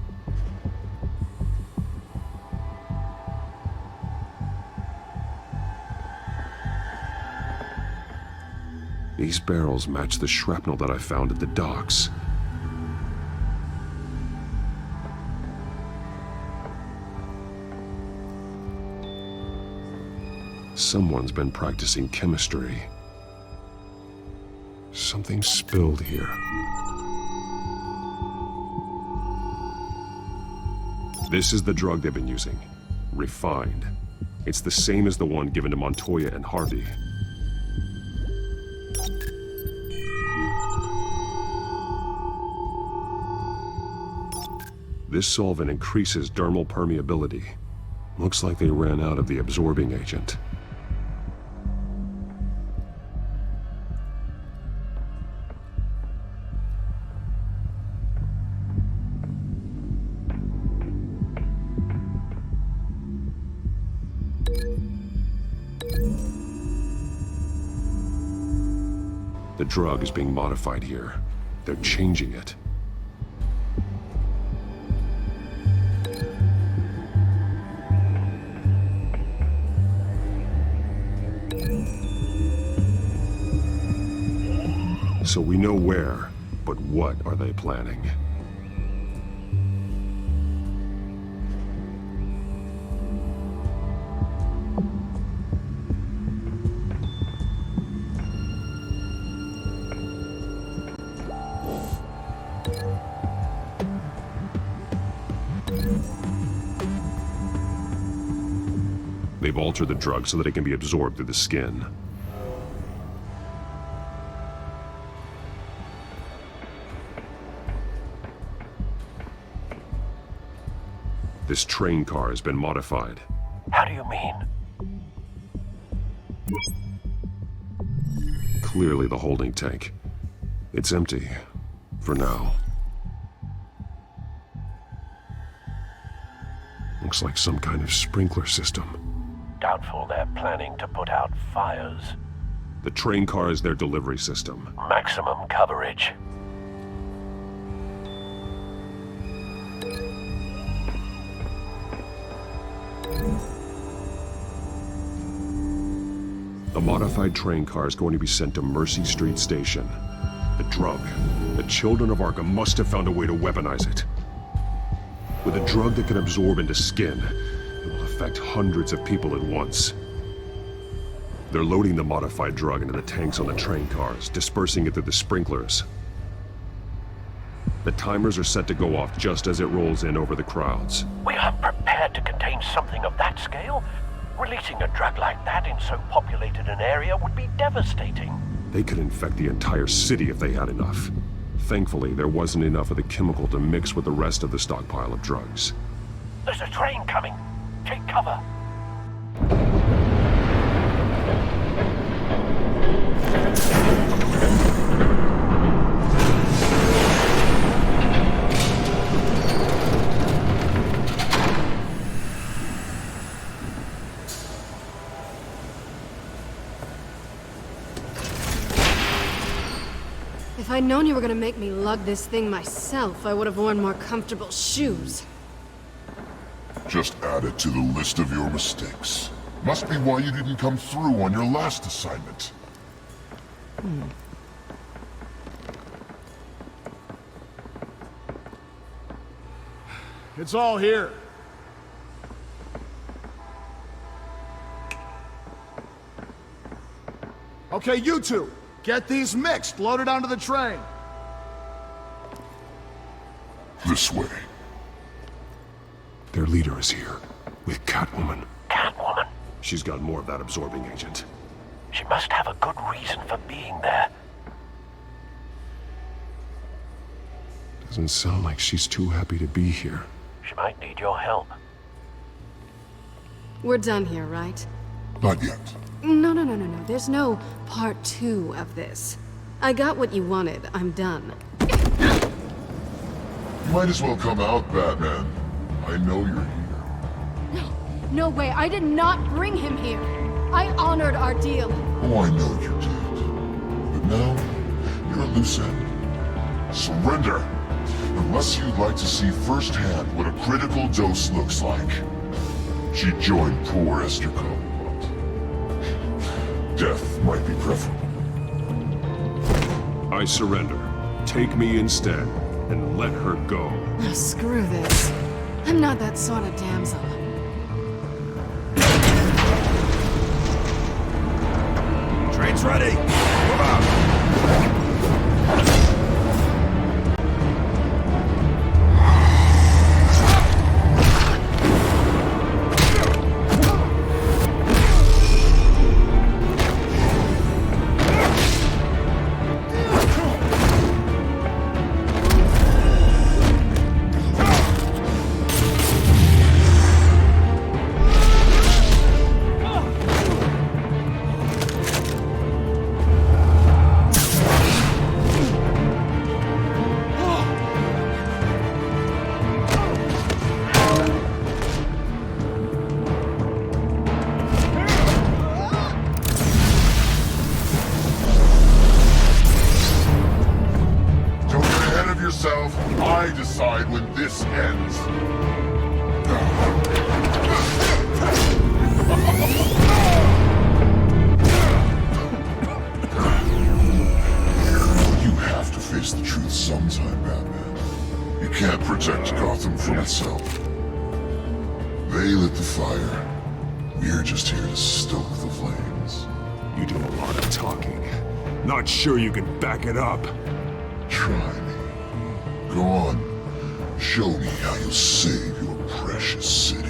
These barrels match the shrapnel that I found at the docks. Someone's been practicing chemistry. Something spilled here. This is the drug they've been using. Refined. It's the same as the one given to Montoya and Harvey. This solvent increases dermal permeability. Looks like they ran out of the absorbing agent. The drug is being modified here. They're changing it. So we know where, but what are they planning? They've altered the drug so that it can be absorbed through the skin. This train car has been modified. How do you mean? Clearly the holding tank. It's empty. For now. Looks like some kind of sprinkler system. Doubtful they're planning to put out fires. The train car is their delivery system. Maximum coverage. The modified train car is going to be sent to Mercy Street Station. The drug. The children of Arkham must have found a way to weaponize it. With a drug that can absorb into skin, it will affect hundreds of people at once. They're loading the modified drug into the tanks on the train cars, dispersing it through the sprinklers. The timers are set to go off just as it rolls in over the crowds. We aren't prepared to contain something of that scale. Releasing a drug like that in so populated an area would be devastating. They could infect the entire city if they had enough. Thankfully, there wasn't enough of the chemical to mix with the rest of the stockpile of drugs. There's a train coming. Take cover. If I'd known you were gonna make me lug this thing myself, I would have worn more comfortable shoes. Just add it to the list of your mistakes. Must be why you didn't come through on your last assignment. It's all here. Okay, you two, get these mixed, loaded onto the train. This way. Their leader is here, with Catwoman. Catwoman? She's got more of that absorbing agent. She must have a good reason for being there. Doesn't sound like she's too happy to be here. She might need your help. We're done here, right? Not yet. No. There's no part 2 of this. I got what you wanted. I'm done. You might as well come out, Batman. I know you're here. No way. I did not bring him here. I honored our deal. Oh, I know you did. But now, you're a loose end. Surrender! Unless you'd like to see firsthand what a critical dose looks like. She joined poor Esther Coe. Death might be preferable. I surrender. Take me instead, and let her go. Oh, screw this. I'm not that sort of damsel. Train's ready! Move out! They lit the fire. We're just here to stoke the flames. You do a lot of talking. Not sure you can back it up. Try me. Go on. Show me how you'll save your precious city.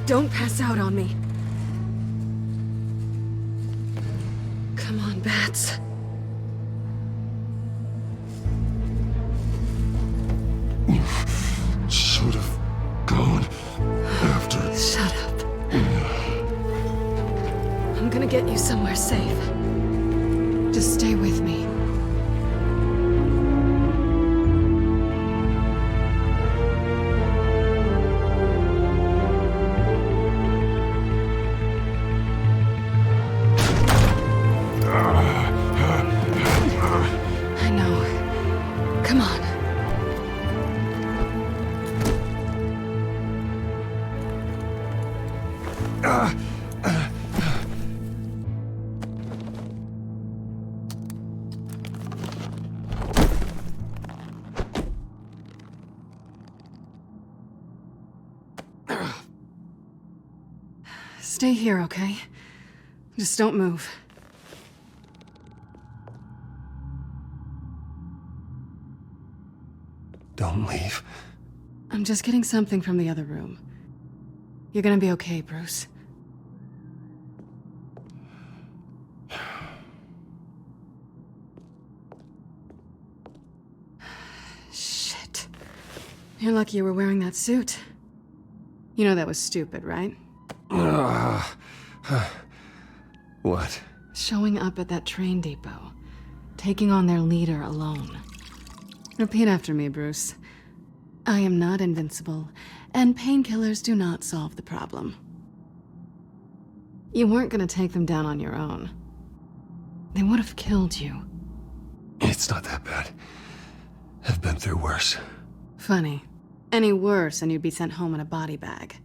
Don't pass out on me. Come on, bats. Should have gone after. Shut up. I'm gonna get you somewhere safe. Just stay with me. Stay here, okay? Just don't move. Don't leave. I'm just getting something from the other room. You're gonna be okay, Bruce. Shit. You're lucky you were wearing that suit. You know that was stupid, right? What? Showing up at that train depot. Taking on their leader alone. Repeat after me, Bruce. I am not invincible, and painkillers do not solve the problem. You weren't gonna take them down on your own. They would have killed you. It's not that bad. I've been through worse. Funny. Any worse and you'd be sent home in a body bag.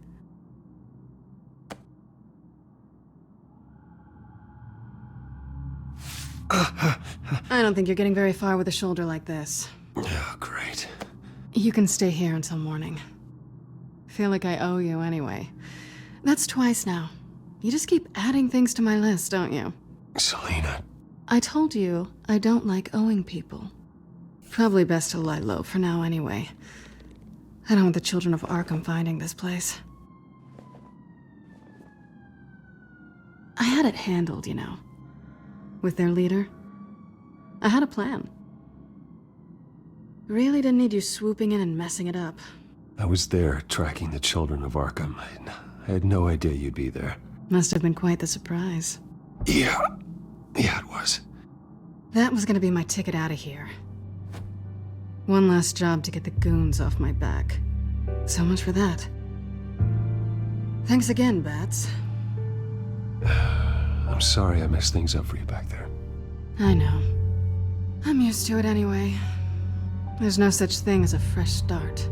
I don't think you're getting very far with a shoulder like this. Oh, great. You can stay here until morning. Feel like I owe you anyway. That's twice now. You just keep adding things to my list, don't you? Selina. I told you I don't like owing people. Probably best to lie low for now anyway. I don't want the children of Arkham finding this place. I had it handled, you know. With their leader. I had a plan. Really didn't need you swooping in and messing it up. I was there tracking the children of Arkham. I had no idea you'd be there. Must have been quite the surprise. Yeah, it was. That was gonna be my ticket out of here. One last job to get the goons off my back. So much for that. Thanks again, Bats. I'm sorry I messed things up for you back there. I know. I'm used to it anyway. There's no such thing as a fresh start.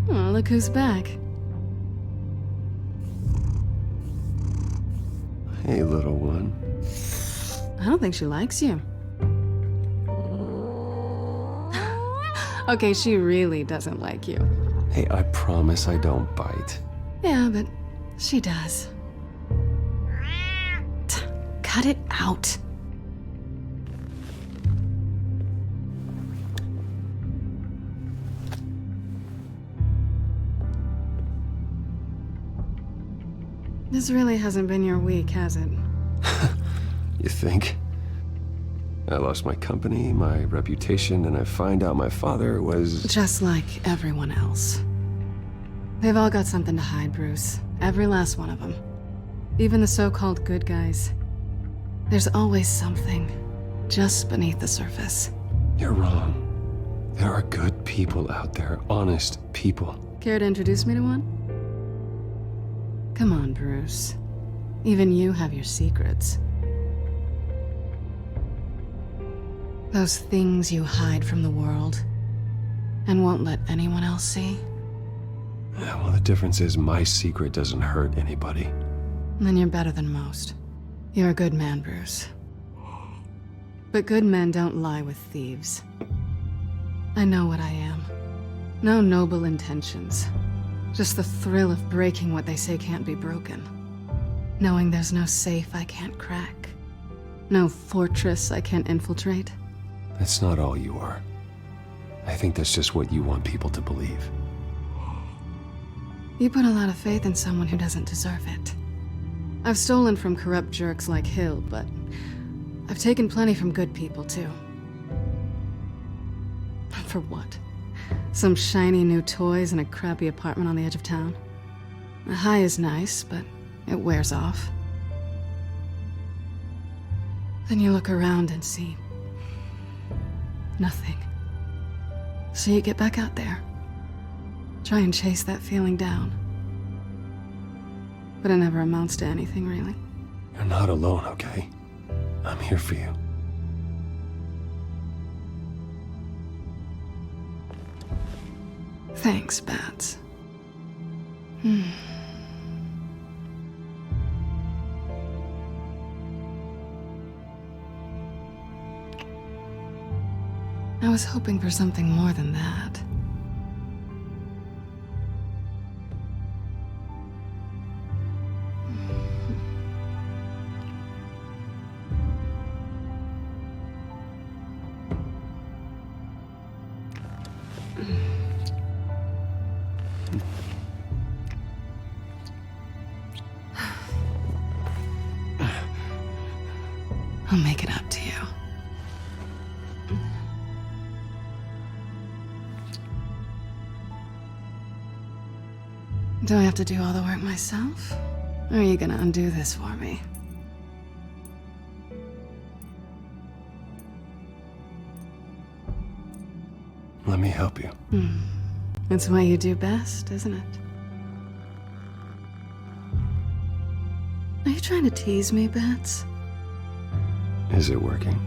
Oh, look who's back. Hey, little one. I don't think she likes you. Okay, she really doesn't like you. Hey, I promise I don't bite. Yeah, but she does. Cut it out. This really hasn't been your week, has it? You think? I lost my company, my reputation, and I find out my father was... Just like everyone else. They've all got something to hide, Bruce. Every last one of them. Even the so-called good guys. There's always something just beneath the surface. You're wrong. There are good people out there, honest people. Care to introduce me to one? Come on, Bruce. Even you have your secrets. Those things you hide from the world and won't let anyone else see. Yeah, well, the difference is my secret doesn't hurt anybody. Then you're better than most. You're a good man, Bruce. But good men don't lie with thieves. I know what I am. No noble intentions. Just the thrill of breaking what they say can't be broken. Knowing there's no safe I can't crack. No fortress I can't infiltrate. That's not all you are. I think that's just what you want people to believe. You put a lot of faith in someone who doesn't deserve it. I've stolen from corrupt jerks like Hill, but I've taken plenty from good people, too. For what? Some shiny new toys and a crappy apartment on the edge of town? A high is nice, but it wears off. Then you look around and see nothing. So you get back out there. Try and chase that feeling down. But it never amounts to anything, really. You're not alone, okay? I'm here for you. Thanks, Bats. I was hoping for something more than that. I'll make it up to you. Do I have to do all the work myself? Or are you gonna undo this for me? Let me help you. It's what you do best, isn't it? Are you trying to tease me, Bats? Is it working?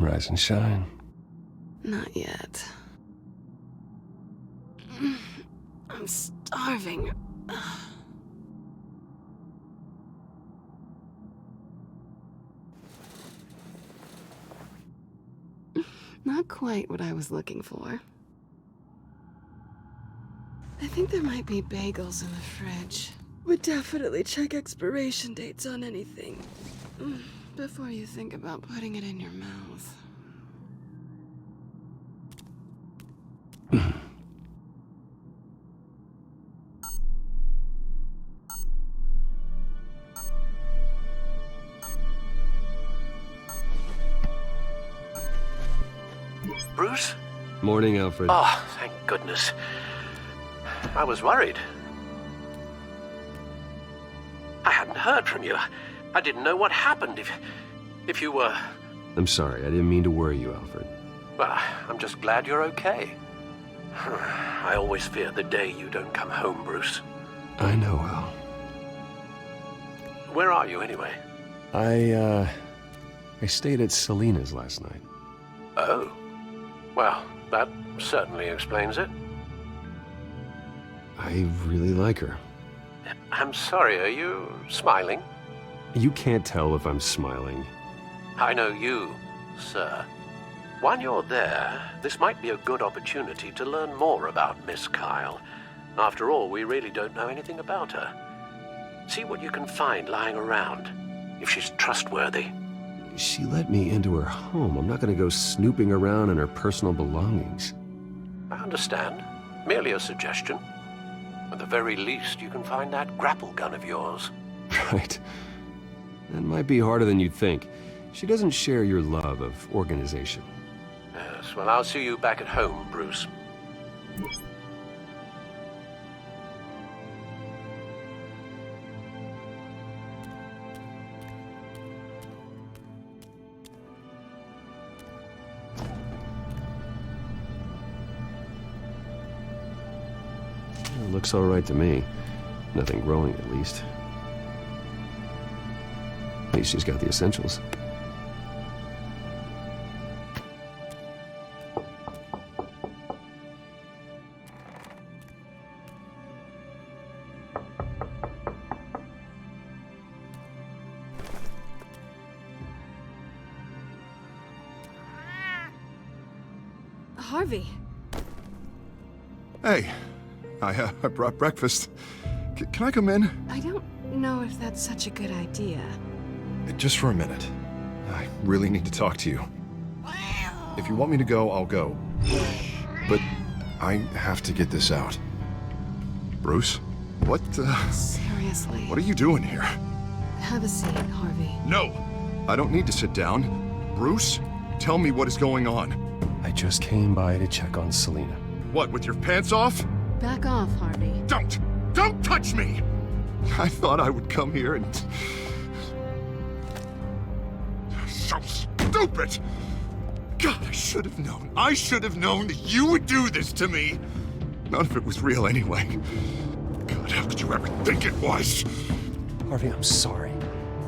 Rise and shine. Not yet. I'm starving. Not quite what I was looking for. I think there might be bagels in the fridge. But definitely check expiration dates on anything before you think about putting it in your mouth. Bruce? Morning, Alfred. Oh, thank goodness. I was worried. I hadn't heard from you. I didn't know what happened if you were... I'm sorry, I didn't mean to worry you, Alfred. Well, I'm just glad you're okay. I always fear the day you don't come home, Bruce. I know, Al. Where are you, anyway? I stayed at Selena's last night. Oh. Well, that certainly explains it. I really like her. I'm sorry, are you smiling? You can't tell if I'm smiling. I know you, sir. While you're there, this might be a good opportunity to learn more about Miss Kyle. After all, we really don't know anything about her. See what you can find lying around, if she's trustworthy. She let me into her home. I'm not going to go snooping around in her personal belongings. I understand. Merely a suggestion. At the very least, you can find that grapple gun of yours. Right. That might be harder than you'd think. She doesn't share your love of organization. Yes, well, I'll see you back at home, Bruce. It looks all right to me. Nothing growing, at least. At least she's got the essentials. Harvey. Hey, I brought breakfast. Can I come in? I don't know if that's such a good idea. Just for a minute. I really need to talk to you. If you want me to go, I'll go. But I have to get this out. Bruce? What, Seriously. What are you doing here? Have a seat, Harvey. No! I don't need to sit down. Bruce, tell me what is going on. I just came by to check on Selena. What, with your pants off? Back off, Harvey. Don't! Don't touch me! I thought I would come here and... So stupid! God, I should have known. I should have known that you would do this to me. None of it was real anyway. God, how could you ever think it was? Harvey, I'm sorry.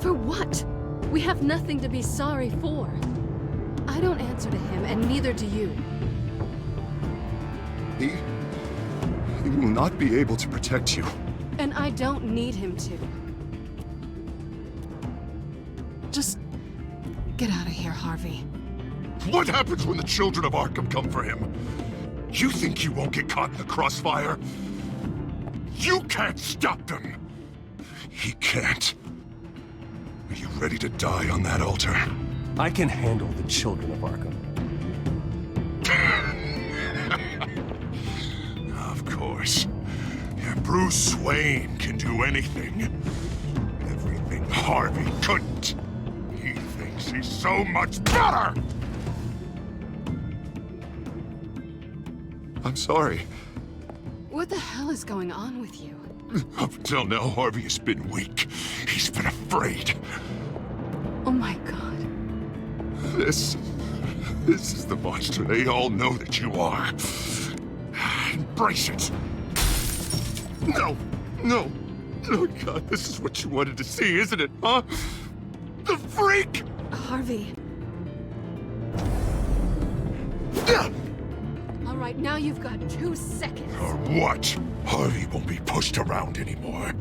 For what? We have nothing to be sorry for. I don't answer to him, and neither do you. He will not be able to protect you. And I don't need him to. Just get out of here, Harvey. What happens when the children of Arkham come for him? You think you won't get caught in the crossfire? You can't stop them! He can't. Are you ready to die on that altar? I can handle the children of Arkham. Of course. Bruce Wayne can do anything. Everything Harvey couldn't. He thinks he's so much better! I'm sorry. What the hell is going on with you? Up until now, Harvey has been weak. He's been afraid. Oh my God. This is the monster they all know that you are. Embrace it. No, no. Oh God, this is what you wanted to see, isn't it, huh? The freak! Harvey. All right, now you've got 2 seconds. Or what? Harvey won't be pushed around anymore.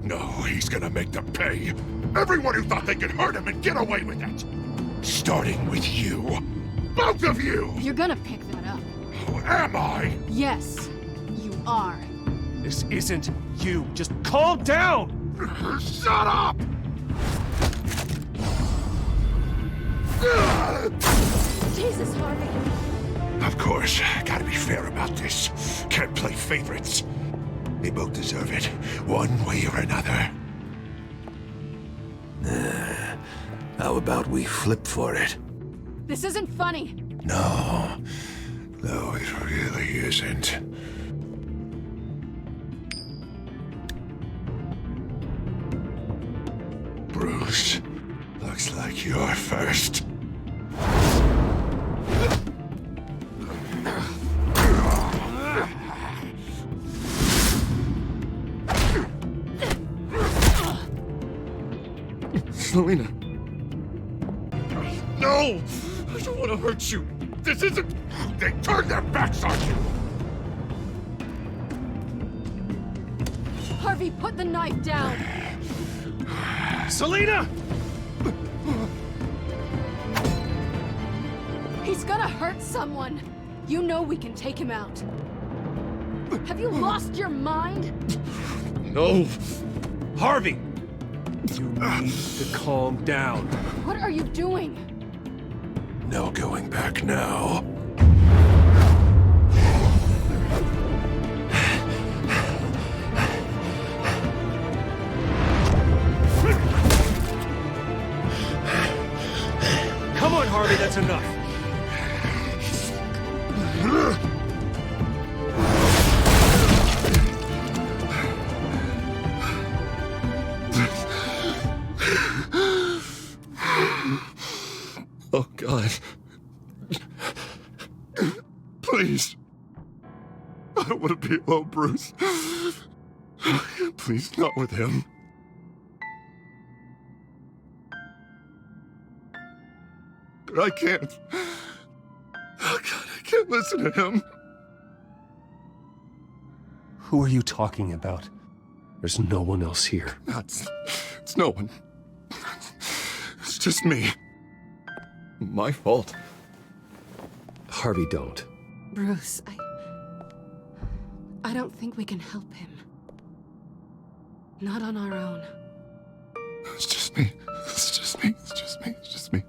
No, he's gonna make them pay. Everyone who thought they could hurt him and get away with it. Starting with you. Both of you! You're gonna pick that up. Who am I? Yes, you are. This isn't you. Just calm down! Shut up! Jesus, Harvey. Of course, gotta be fair about this. Can't play favorites. They both deserve it, one way or another. How about we flip for it? This isn't funny. No, it really isn't. Bruce, looks like you're first. Selena. No! I don't want to hurt you. This isn't... They turned their backs on you! Harvey, put the knife down. Selena! He's gonna hurt someone. You know we can take him out. Have you lost your mind? No! Harvey! You need to calm down. What are you doing? No going back now. Come on, Harvey, that's enough. Oh, God. Please. I don't want to be alone, Bruce. Please, not with him. But I can't. Oh, God, I can't listen to him. Who are you talking about? There's no one else here. It's no one. It's just me. My fault. Harvey, don't. Bruce, I don't think we can help him. Not on our own. It's just me. It's just me. It's just me. It's just me.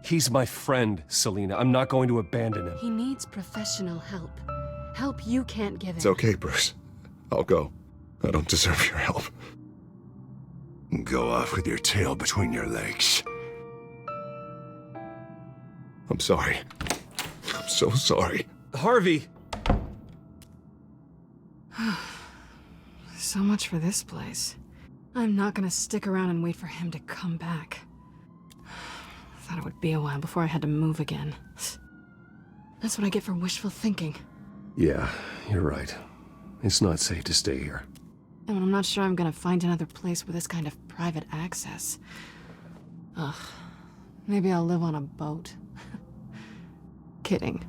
He's my friend, Selena. I'm not going to abandon him. He needs professional help. Help you can't give him. It's okay, Bruce. I'll go. I don't deserve your help. Go off with your tail between your legs. I'm sorry. I'm so sorry. Harvey! So much for this place. I'm not gonna stick around and wait for him to come back. Thought it would be a while before I had to move again. That's what I get for wishful thinking. Yeah, you're right. It's not safe to stay here. And I'm not sure I'm gonna find another place with this kind of private access. Ugh. Maybe I'll live on a boat. Kidding.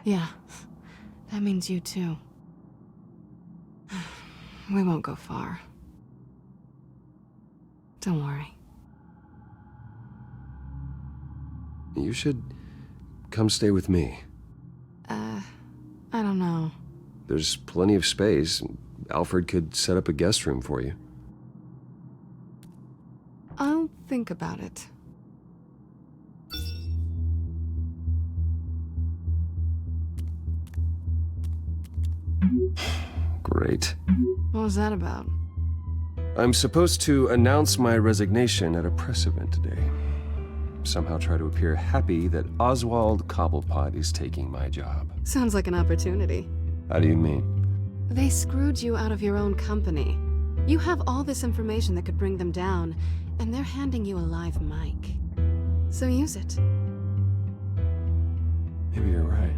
Yeah, that means you too. We won't go far. Don't worry. You should come stay with me. I don't know. There's plenty of space. Alfred could set up a guest room for you. I'll think about it. Great. What was that about? I'm supposed to announce my resignation at a press event today. Somehow try to appear happy that Oswald Cobblepot is taking my job. Sounds like an opportunity. How do you mean? They screwed you out of your own company. You have all this information that could bring them down, and they're handing you a live mic. So use it. Maybe you're right.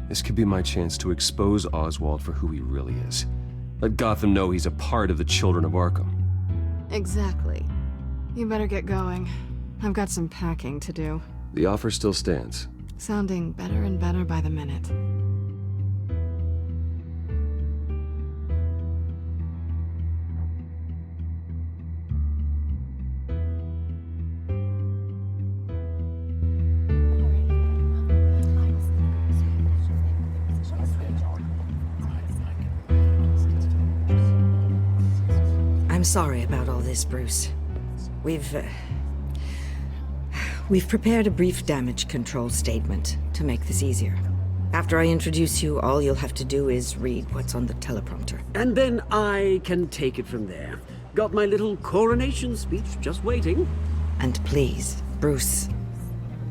This could be my chance to expose Oswald for who he really is. Let Gotham know he's a part of the Children of Arkham. Exactly. You better get going. I've got some packing to do. The offer still stands. Sounding better and better by the minute. I'm sorry about all this, Bruce. We've prepared a brief damage control statement to make this easier. After I introduce you, all you'll have to do is read what's on the teleprompter. And then I can take it from there. Got my little coronation speech just waiting. And please, Bruce,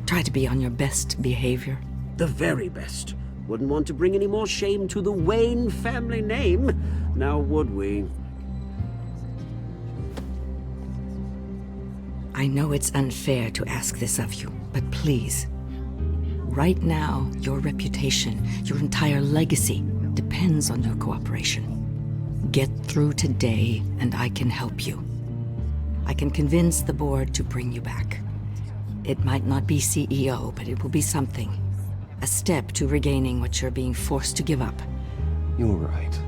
try to be on your best behavior. The very best. Wouldn't want to bring any more shame to the Wayne family name, now would we? I know it's unfair to ask this of you, but please. Right now, your reputation, your entire legacy, depends on your cooperation. Get through today, and I can help you. I can convince the board to bring you back. It might not be CEO, but it will be something. A step to regaining what you're being forced to give up. You're right.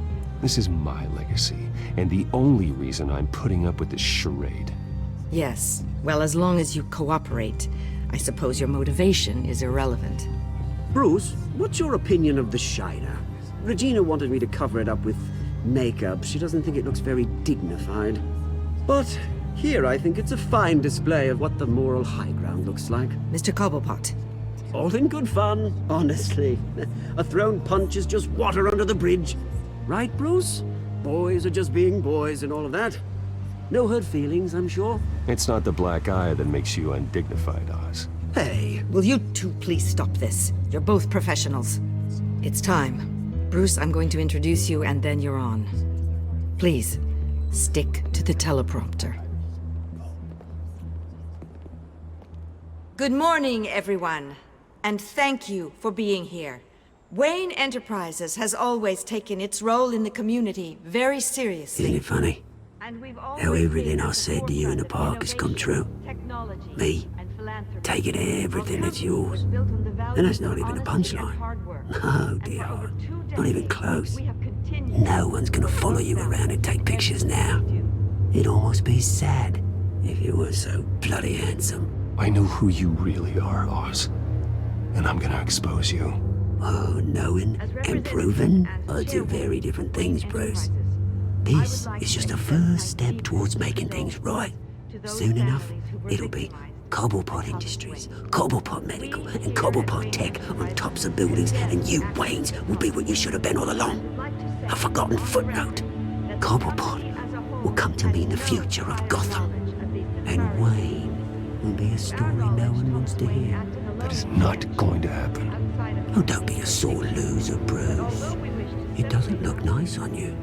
This is my legacy, and the only reason I'm putting up with this charade. Yes. Well, as long as you cooperate, I suppose your motivation is irrelevant. Bruce, what's your opinion of the Shiner? Regina wanted me to cover it up with makeup. She doesn't think it looks very dignified. But here I think it's a fine display of what the moral high ground looks like. Mr. Cobblepot. All in good fun, honestly. A thrown punch is just water under the bridge. Right, Bruce? Boys are just being boys and all of that. No hurt feelings, I'm sure. It's not the black eye that makes you undignified, Oz. Hey, will you two please stop this? You're both professionals. It's time. Bruce, I'm going to introduce you and then you're on. Please, stick to the teleprompter. Good morning, everyone. And thank you for being here. Wayne Enterprises has always taken its role in the community very seriously. Isn't it funny? How everything I said to you in the park has come true. Me, taking everything that's yours. And that's not even a punchline. No, dear heart. Not even close. No one's gonna follow you around and take pictures now. It'd almost be sad if you were so bloody handsome. I know who you really are, Oz. And I'm gonna expose you. Oh, knowing and proving are two very different things, Bruce. This is just a first step towards making things right. Soon enough, it'll be Cobblepot Industries, Cobblepot Medical, and Cobblepot Tech on tops of buildings, and you, Waynes, will be what you should have been all along. A forgotten footnote. Cobblepot will come to mean the future of Gotham. And Wayne will be a story no one wants to hear. That is not going to happen. Oh, don't be a sore loser, Bruce. It doesn't look nice on you.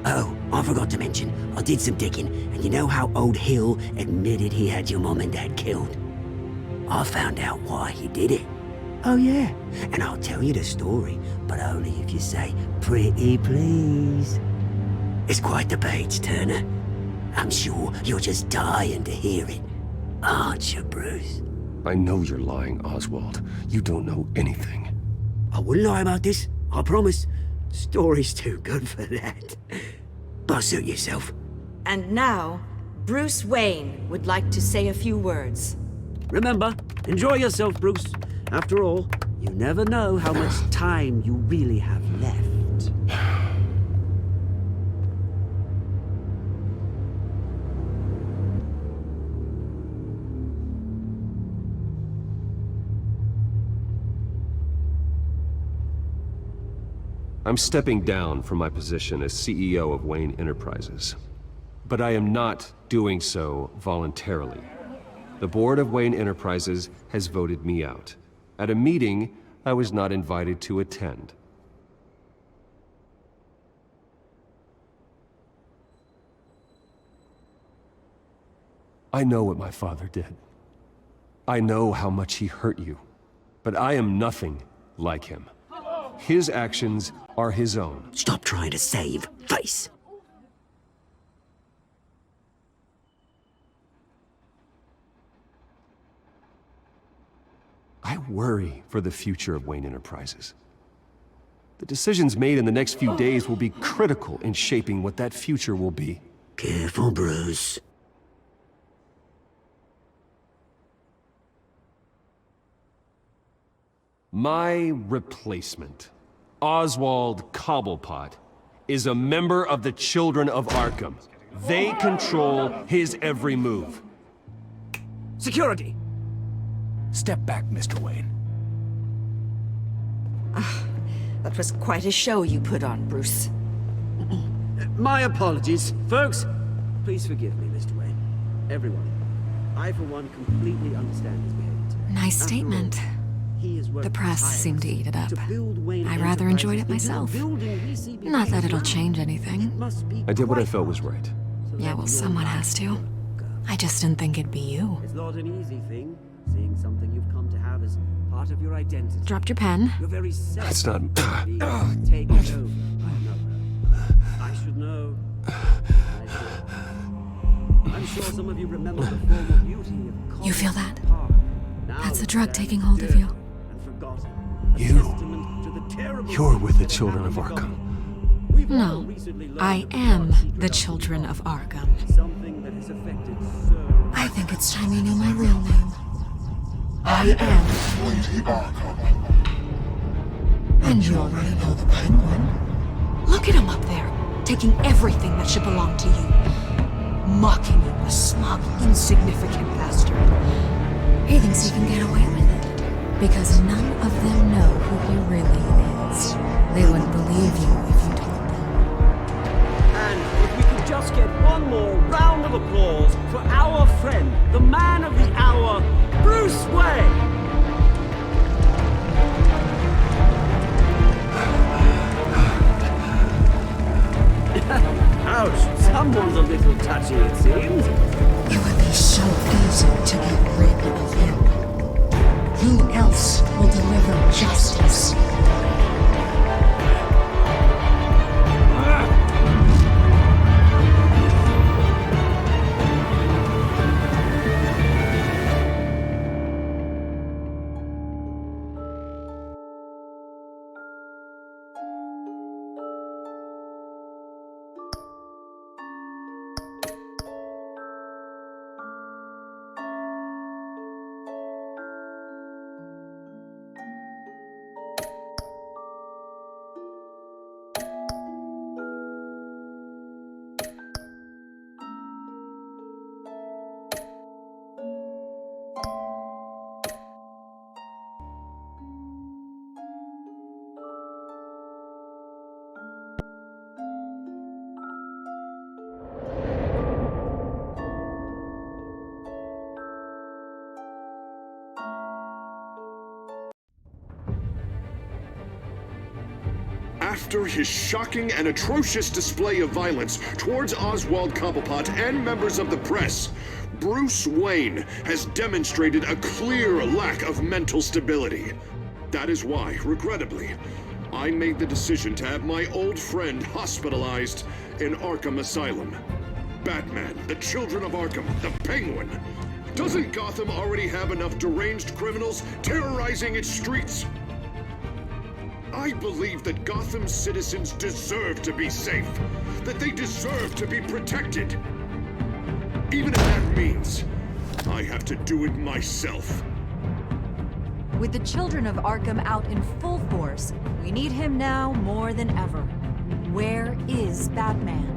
Oh, I forgot to mention, I did some digging, and you know how old Hill admitted he had your mom and dad killed? I found out why he did it. Oh yeah, and I'll tell you the story, but only if you say, pretty please. It's quite the page, Turner. I'm sure you're just dying to hear it. Aren't you, Bruce? I know you're lying, Oswald. You don't know anything. I wouldn't lie about this, I promise. Story's too good for that. But suit yourself. And now, Bruce Wayne would like to say a few words. Remember, enjoy yourself, Bruce. After all, you never know how much time you really have left. I'm stepping down from my position as CEO of Wayne Enterprises. But I am not doing so voluntarily. The board of Wayne Enterprises has voted me out, at a meeting I was not invited to attend. I know what my father did. I know how much he hurt you. But I am nothing like him. His actions are his own. Stop trying to save face. I worry for the future of Wayne Enterprises. The decisions made in the next few days will be critical in shaping what that future will be. Careful, Bruce. My replacement, Oswald Cobblepot, is a member of the Children of Arkham. They control his every move. Security! Step back, Mr. Wayne. That was quite a show you put on, Bruce. My apologies. Folks, please forgive me, Mr. Wayne. Everyone. I, for one, completely understand his behavior today. Nice statement. The press seemed to eat it up. I rather enjoyed it myself. Not that it'll change anything. I did what I felt was right. Yeah, well, someone has to. I just didn't think it'd be you. It's not an easy thing, seeing something you've come to have as part of your identity. Dropped your pen? Your very self. That's not... Taken over by another. I should know. I'm sure some of you remember the former beauty of... You feel that? That's a drug taking hold of you. You're with the Children of Arkham. No, I am the Children of Arkham. I think it's time you knew my real name. I am Lady Arkham. And you already know the Penguin. Look at him up there, taking everything that should belong to you. Mocking you, the smug, insignificant bastard. He thinks he can get away with it. Because none of them know who he really is. They wouldn't believe you if you told them. And if we could just get one more round of applause for our friend, the man of the hour, Bruce Wayne! Ouch, someone's a little touchy, it seems. It would be so easy to get rid of him. Who else will deliver justice? After his shocking and atrocious display of violence towards Oswald Cobblepot and members of the press, Bruce Wayne has demonstrated a clear lack of mental stability. That is why, regrettably, I made the decision to have my old friend hospitalized in Arkham Asylum. Batman, the Children of Arkham, the Penguin. Doesn't Gotham already have enough deranged criminals terrorizing its streets? I believe that Gotham's citizens deserve to be safe, that they deserve to be protected. Even if that means I have to do it myself. With the Children of Arkham out in full force, we need him now more than ever. Where is Batman?